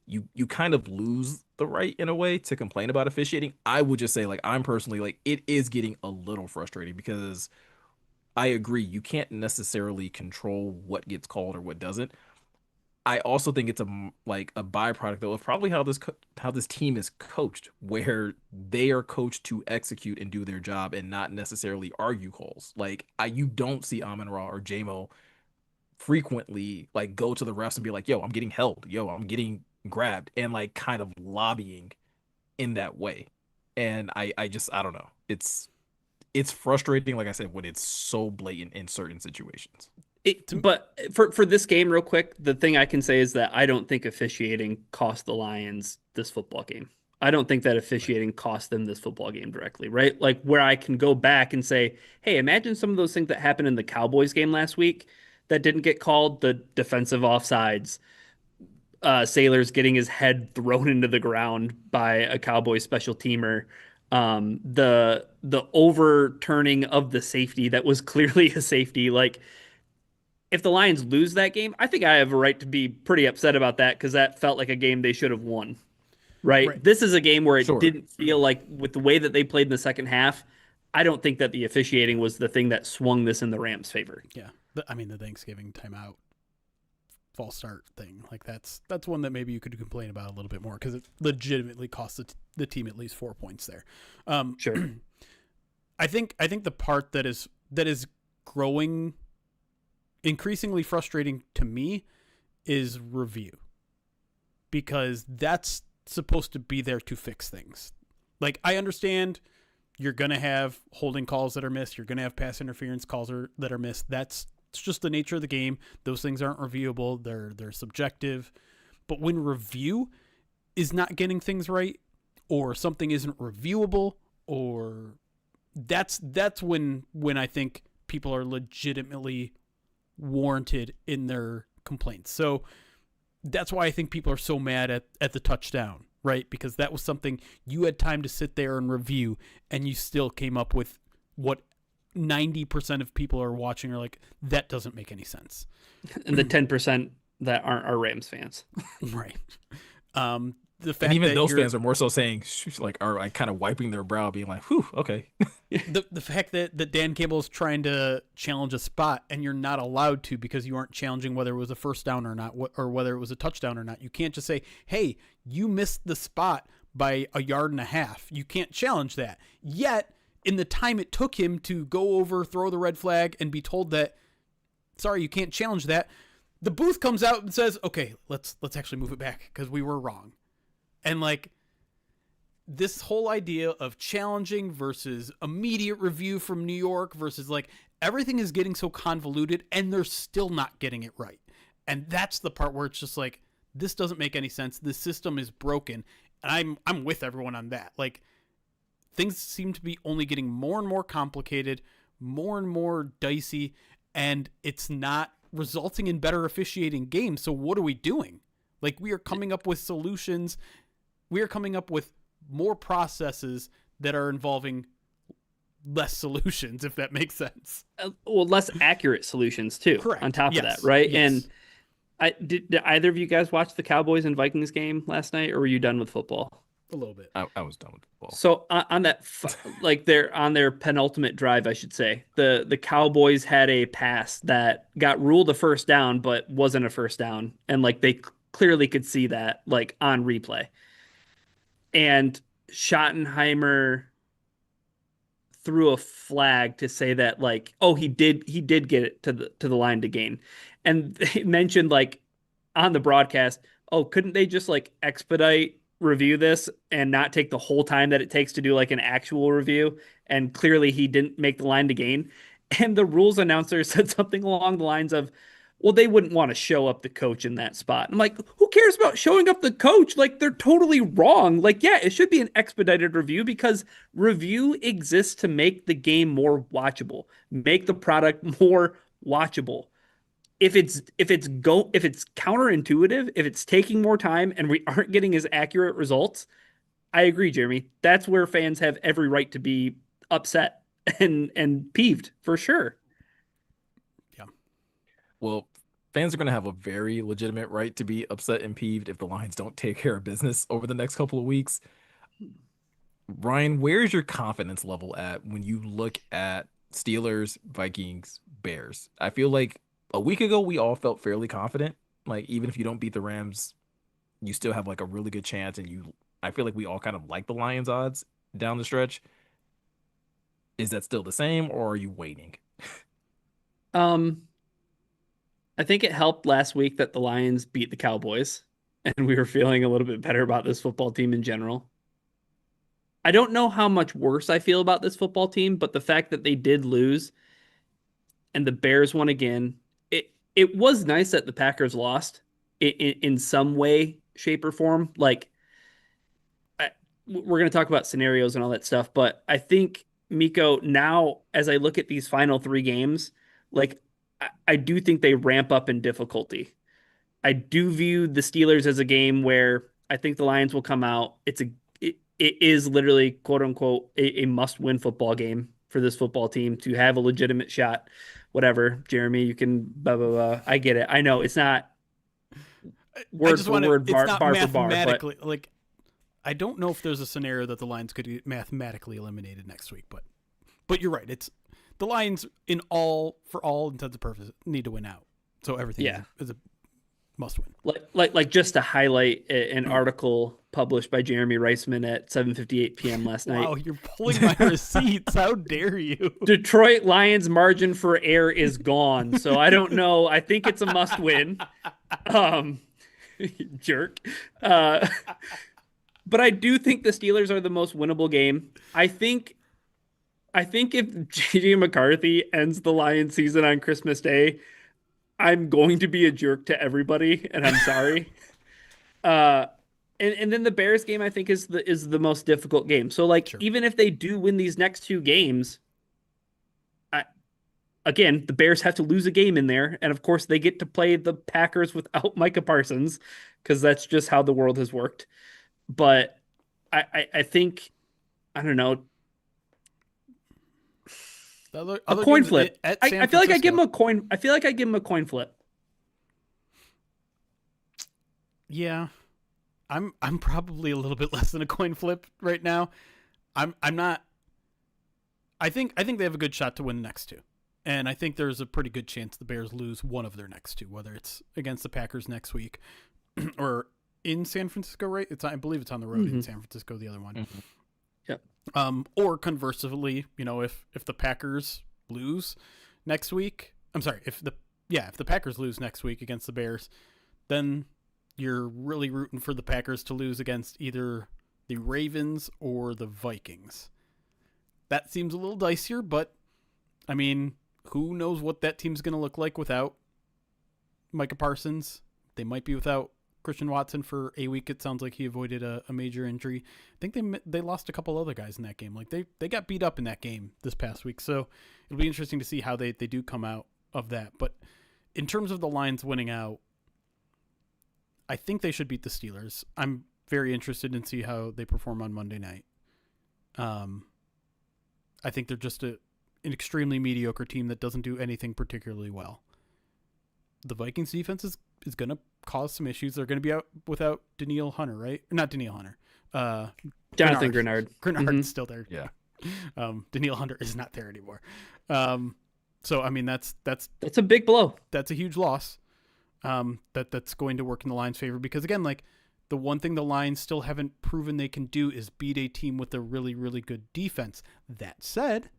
you kind of lose the right in a way to complain about officiating. I would just say like I'm personally like it is getting a little frustrating because I agree you can't necessarily control what gets called or what doesn't. I also think it's like a byproduct though of probably how this team is coached, where they are coached to execute and do their job and not necessarily argue calls. Like you don't see Amon Ra or JMO frequently like go to the refs and be like, "Yo, I'm getting held. Yo, I'm getting grabbed," and like kind of lobbying in that way. And I just I don't know. It's frustrating, like I said, when it's so blatant in certain situations. But for this game, real quick, the thing I can say is that I don't think officiating cost the Lions this football game. I don't think that Right. officiating cost them this football game directly, right? Like where I can go back and say, hey, imagine some of those things that happened in the Cowboys game last week that didn't get called, the defensive offsides, Sailors getting his head thrown into the ground by a Cowboys special teamer, the overturning of the safety that was clearly a safety. Like if the Lions lose that game, I think I have a right to be pretty upset about that because that felt like a game they should have won. Right? Right. This is a game where it Sure. didn't feel like with the way that they played in the second half. I don't think that the officiating was the thing that swung this in the Rams' favor. Yeah. I mean, the Thanksgiving timeout false start thing, like that's one that maybe you could complain about a little bit more because it legitimately cost the team at least 4 points there. Um, Sure. I think the part that is growing increasingly frustrating to me is review, because that's supposed to be there to fix things. Like I understand you're going to have holding calls that are missed, you're going to have pass interference calls that are missed. It's just the nature of the game. Those things aren't reviewable. They're subjective. But when review is not getting things right, or something isn't reviewable, or that's when I think people are legitimately warranted in their complaints. So that's why I think people are so mad at the touchdown, right? Because that was something you had time to sit there and review, and you still came up with what 90% of people are watching are like, that doesn't make any sense. And the 10% that aren't our Rams fans. Right. The And fact even that those fans are more so saying, like, are like kind of wiping their brow, being like, "Whew, okay." the fact that Dan Campbell is trying to challenge a spot and you're not allowed to because you aren't challenging whether it was a first down or not, or whether it was a touchdown or not. You can't just say, "Hey, you missed the spot by a yard and a half." You can't challenge that. Yet, in the time it took him to go over, throw the red flag, and be told that, sorry, you can't challenge that, the booth comes out and says, "Okay, let's actually move it back because we were wrong." And like, this whole idea of challenging versus immediate review from New York versus like, everything is getting so convoluted and they're still not getting it right. And that's the part where it's just like, this doesn't make any sense. This system is broken. And I'm with everyone on that. Like, things seem to be only getting more and more complicated, more and more dicey, and it's not resulting in better officiating games. So what are we doing? Like, we are coming up with solutions. We are coming up with more processes that are involving less solutions, if that makes sense. Well, less accurate solutions too. Correct. On top Yes. of that, right? Yes. And did either of you guys watch the Cowboys and Vikings game last night, or were you done with football? A little bit. I was done with football. So on that, like they're on their penultimate drive, I should say, the Cowboys had a pass that got ruled a first down, but wasn't a first down, and like they clearly could see that like on replay. And Schottenheimer threw a flag to say that like, oh, he did get it to the line to gain. And they mentioned like on the broadcast, oh, couldn't they just like expedite review this and not take the whole time that it takes to do like an actual review? And clearly he didn't make the line to gain. And the rules announcer said something along the lines of, well, they wouldn't want to show up the coach in that spot. I'm like, who cares about showing up the coach? Like, they're totally wrong. Like, yeah, it should be an expedited review because review exists to make the game more watchable, make the product more watchable. If it's counterintuitive, if it's taking more time and we aren't getting as accurate results, I agree, Jeremy. That's where fans have every right to be upset and peeved for sure. Well, fans are going to have a very legitimate right to be upset and peeved if the Lions don't take care of business over the next couple of weeks. Ryan, where is your confidence level at when you look at Steelers, Vikings, Bears? I feel like a week ago we all felt fairly confident. Like, even if you don't beat the Rams, you still have like a really good chance, and I feel like we all kind of like the Lions odds down the stretch. Is that still the same, or are you waiting? I think it helped last week that the Lions beat the Cowboys and we were feeling a little bit better about this football team in general. I don't know how much worse I feel about this football team, but the fact that they did lose and the Bears won again, it was nice that the Packers lost in some way, shape, or form. Like, we're going to talk about scenarios and all that stuff, but I think, Miko, now as I look at these final three games, like, I do think they ramp up in difficulty. I do view the Steelers as a game where I think the Lions will come out. It is literally, quote unquote, a must-win football game for this football team to have a legitimate shot. Whatever, Jeremy, you can blah blah blah. I get it. I know it's not word for word, bar for bar, mathematically, but like, I don't know if there's a scenario that the Lions could get mathematically eliminated next week, but you're right. It's the Lions for all intents and purposes need to win out. So everything is a must win. Like just to highlight an article published by Jeremy Reisman at 7:58 p.m. last night. Wow, you're pulling my receipts. How dare you? Detroit Lions margin for error is gone. So I don't know. I think it's a must win. Jerk. But I do think the Steelers are the most winnable game. I think if J.J. McCarthy ends the Lions season on Christmas Day, I'm going to be a jerk to everybody, and I'm sorry. And then the Bears game, I think, is the most difficult game. So like, sure, even if they do win these next two games, again, the Bears have to lose a game in there, and of course they get to play the Packers without Micah Parsons because that's just how the world has worked. But I think I don't know, The a other coin games flip. at I San feel like I give him Francisco. a coin. I feel like I give him a coin flip. Yeah, I'm probably a little bit less than a coin flip right now. I'm not. I think they have a good shot to win the next two, and I think there's a pretty good chance the Bears lose one of their next two, whether it's against the Packers next week or in San Francisco. Right? I believe it's on the road in San Francisco. The other one. Mhm. Yep. Or conversely, if the Packers lose next week, I'm sorry, if the Packers lose next week against the Bears, then you're really rooting for the Packers to lose against either the Ravens or the Vikings. That seems a little dicier, but I mean, who knows what that team's going to look like without Micah Parsons? They might be without Christian Watson for a week. It sounds like he avoided a major injury. I think they lost a couple other guys in that game. Like they got beat up in that game this past week. So it'll be interesting to see how they do come out of that. But in terms of the Lions winning out, I think they should beat the Steelers. I'm very interested in see how they perform on Monday night. I think they're just an extremely mediocre team that doesn't do anything particularly well. The Vikings defense is going to cause some issues. They're going to be out without Danielle Hunter, right? Not Danielle Hunter. Jonathan Grenard. Grenard's still there. Yeah. Danielle Hunter is not there anymore. So I mean that's a big blow. That's a huge loss. That's going to work in the Lions' favor because again, like the one thing the Lions still haven't proven they can do is beat a team with a really, really good defense. That said,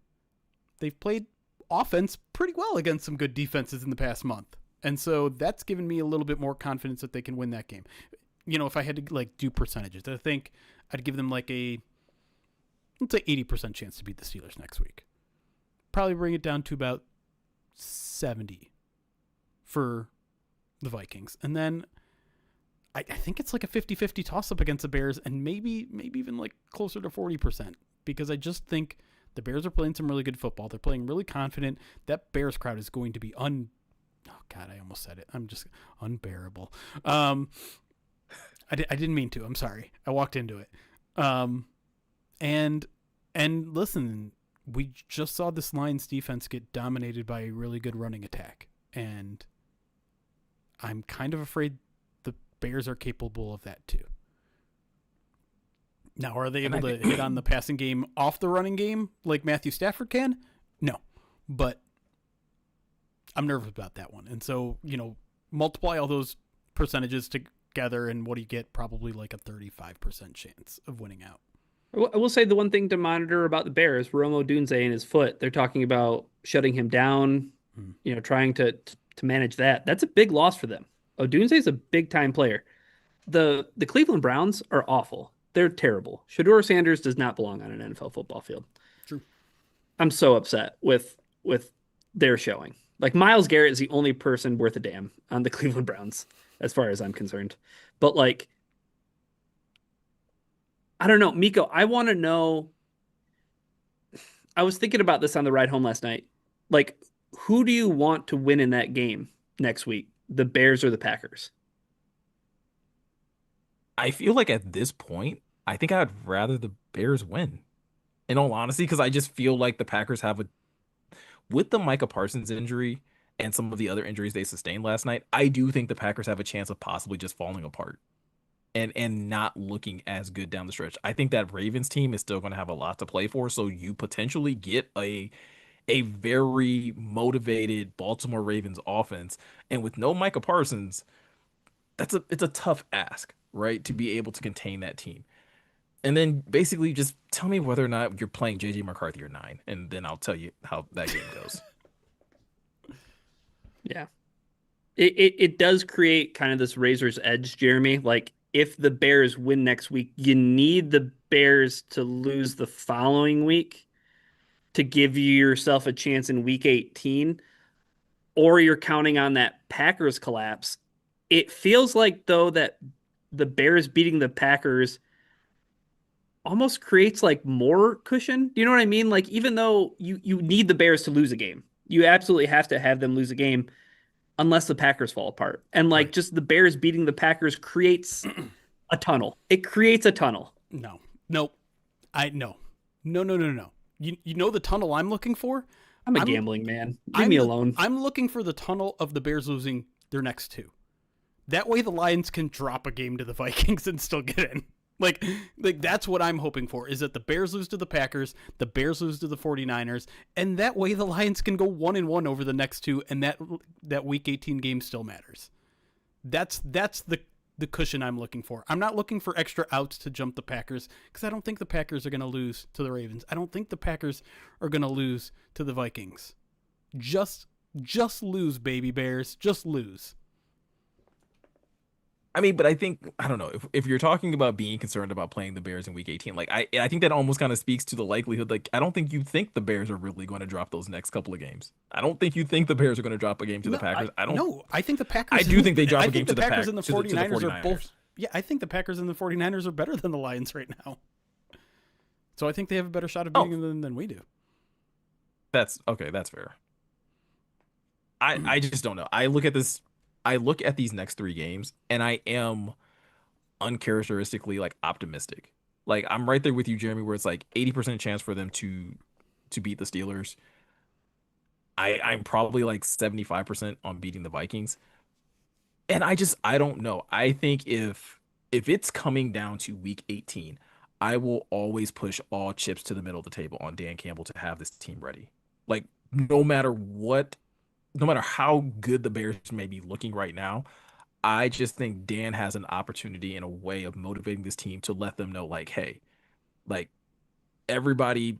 they've played offense pretty well against some good defenses in the past month. And so that's given me a little bit more confidence that they can win that game. If I had to like do percentages, I think I'd give them like let's say 80% chance to beat the Steelers next week. Probably bring it down to about 70 for the Vikings. And then I think it's like a 50-50 toss-up against the Bears and maybe even like closer to 40% because I just think the Bears are playing some really good football. They're playing really confident. That Bears crowd is going to be oh God, I almost said it. I'm just unbearable. I didn't mean to. I'm sorry. I walked into it. And listen, we just saw this Lions defense get dominated by a really good running attack. And I'm kind of afraid the Bears are capable of that too. Now, are they able to hit on the passing game off the running game like Matthew Stafford can? No. But I'm nervous about that one. And so, multiply all those percentages together and what do you get? Probably like a 35% chance of winning out. I will say the one thing to monitor about the Bears, Romo Dunze and his foot, they're talking about shutting him down, trying to manage that. That's a big loss for them. Odunze is a big time player. The Cleveland Browns are awful. They're terrible. Shedeur Sanders does not belong on an NFL football field. True. I'm so upset with their showing. Like Myles Garrett is the only person worth a damn on the Cleveland Browns, as far as I'm concerned. But like, I don't know, Miko. I want to know. I was thinking about this on the ride home last night. Like, who do you want to win in that game next week? The Bears or the Packers? I feel like at this point, I think I'd rather the Bears win. In all honesty, because I just feel like the Packers have with the Micah Parsons injury and some of the other injuries they sustained last night, I do think the Packers have a chance of possibly just falling apart and not looking as good down the stretch. I think that Ravens team is still going to have a lot to play for, so you potentially get a very motivated Baltimore Ravens offense, and with no Micah Parsons, it's a tough ask, right, to be able to contain that team. And then basically just tell me whether or not you're playing JJ McCarthy or 9, and then I'll tell you how that game goes. Yeah. It does create kind of this razor's edge, Jeremy. Like if the Bears win next week, you need the Bears to lose the following week to give yourself a chance in week 18, or you're counting on that Packers collapse. It feels like though that the Bears beating the Packers almost creates like more cushion. Do you know what I mean? Like even though you need the Bears to lose a game, You absolutely have to have them lose a game unless the Packers fall apart. And like Right. just the Bears beating the Packers creates a tunnel. It creates a tunnel. No. No. No. No, no, no, no. You know the tunnel I'm looking for? I'm a I'm gambling man. Leave me alone. I'm looking for the tunnel of the Bears losing their next two. That way the Lions can drop a game to the Vikings and still get in. Like that's what I'm hoping for, is that the Bears lose to the Packers, the Bears lose to the 49ers, and that way the Lions can go 1-1 over the next two, and that week 18 game still matters. That's the cushion I'm looking for. I'm not looking for extra outs to jump the Packers, because I don't think the Packers are going to lose to the Ravens. I don't think the Packers are going to lose to the Vikings. Just lose, baby Bears. Just lose. I mean, but I think I don't know if you're talking about being concerned about playing the Bears in Week 18. Like I think that almost kind of speaks to the likelihood. Like I don't think you think the Bears are really going to drop those next couple of games. I don't think you think the Bears are going to drop a game to the Packers. I don't. No, I think the Packers. I do think they drop I a game think to the Packers Pack and the to the 49ers are 49ers. both. Yeah, I think the Packers and the 49ers are better than the Lions right now. So I think they have a better shot of beating them than we do. That's okay. That's fair. I just don't know. I look at this. I look at these next three games, and I am uncharacteristically like optimistic. Like I'm right there with you, Jeremy, where it's like 80% chance for them to beat the Steelers. I'm probably like 75% on beating the Vikings. And I don't know. I think if it's coming down to week 18, I will always push all chips to the middle of the table on Dan Campbell to have this team ready. Like no matter what, no matter how good the Bears may be looking right now, I just think Dan has an opportunity and a way of motivating this team to let them know, like, hey, like everybody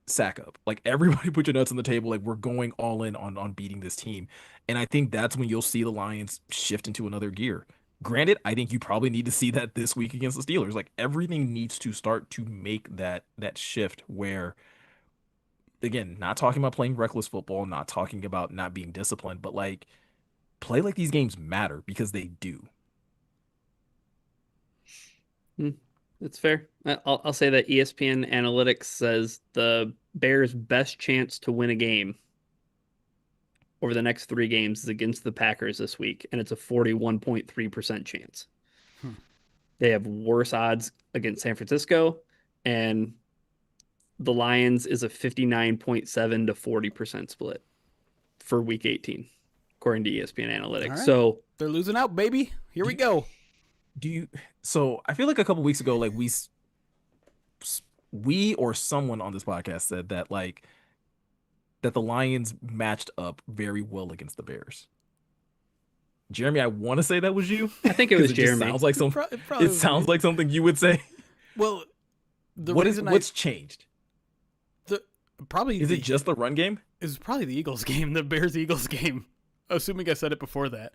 sack up. Like everybody put your nuts on the table. Like we're going all in on beating this team. And I think that's when you'll see the Lions shift into another gear. Granted, I think you probably need to see that this week against the Steelers. Like everything needs to start to make that shift where again, not talking about playing reckless football, not talking about not being disciplined, but like play like these games matter because they do. That's fair. I'll say that ESPN Analytics says the Bears' best chance to win a game over the next three games is against the Packers this week, and it's a 41.3% chance. They have worse odds against San Francisco, and the Lions is a 59.7 to 40% split for week 18, according to ESPN Analytics. Right. So they're losing out, baby. Here we go. Do you so I feel like a couple weeks ago like we or someone on this podcast said that like that the Lions matched up very well against the Bears. Jeremy, I want to say that was you. I think it was It Jeremy. sounds like it sounds like something you would say. Well, What's changed? Probably is it just the run game? It was probably the Eagles game, the Bears Eagles game. Assuming I said it before that.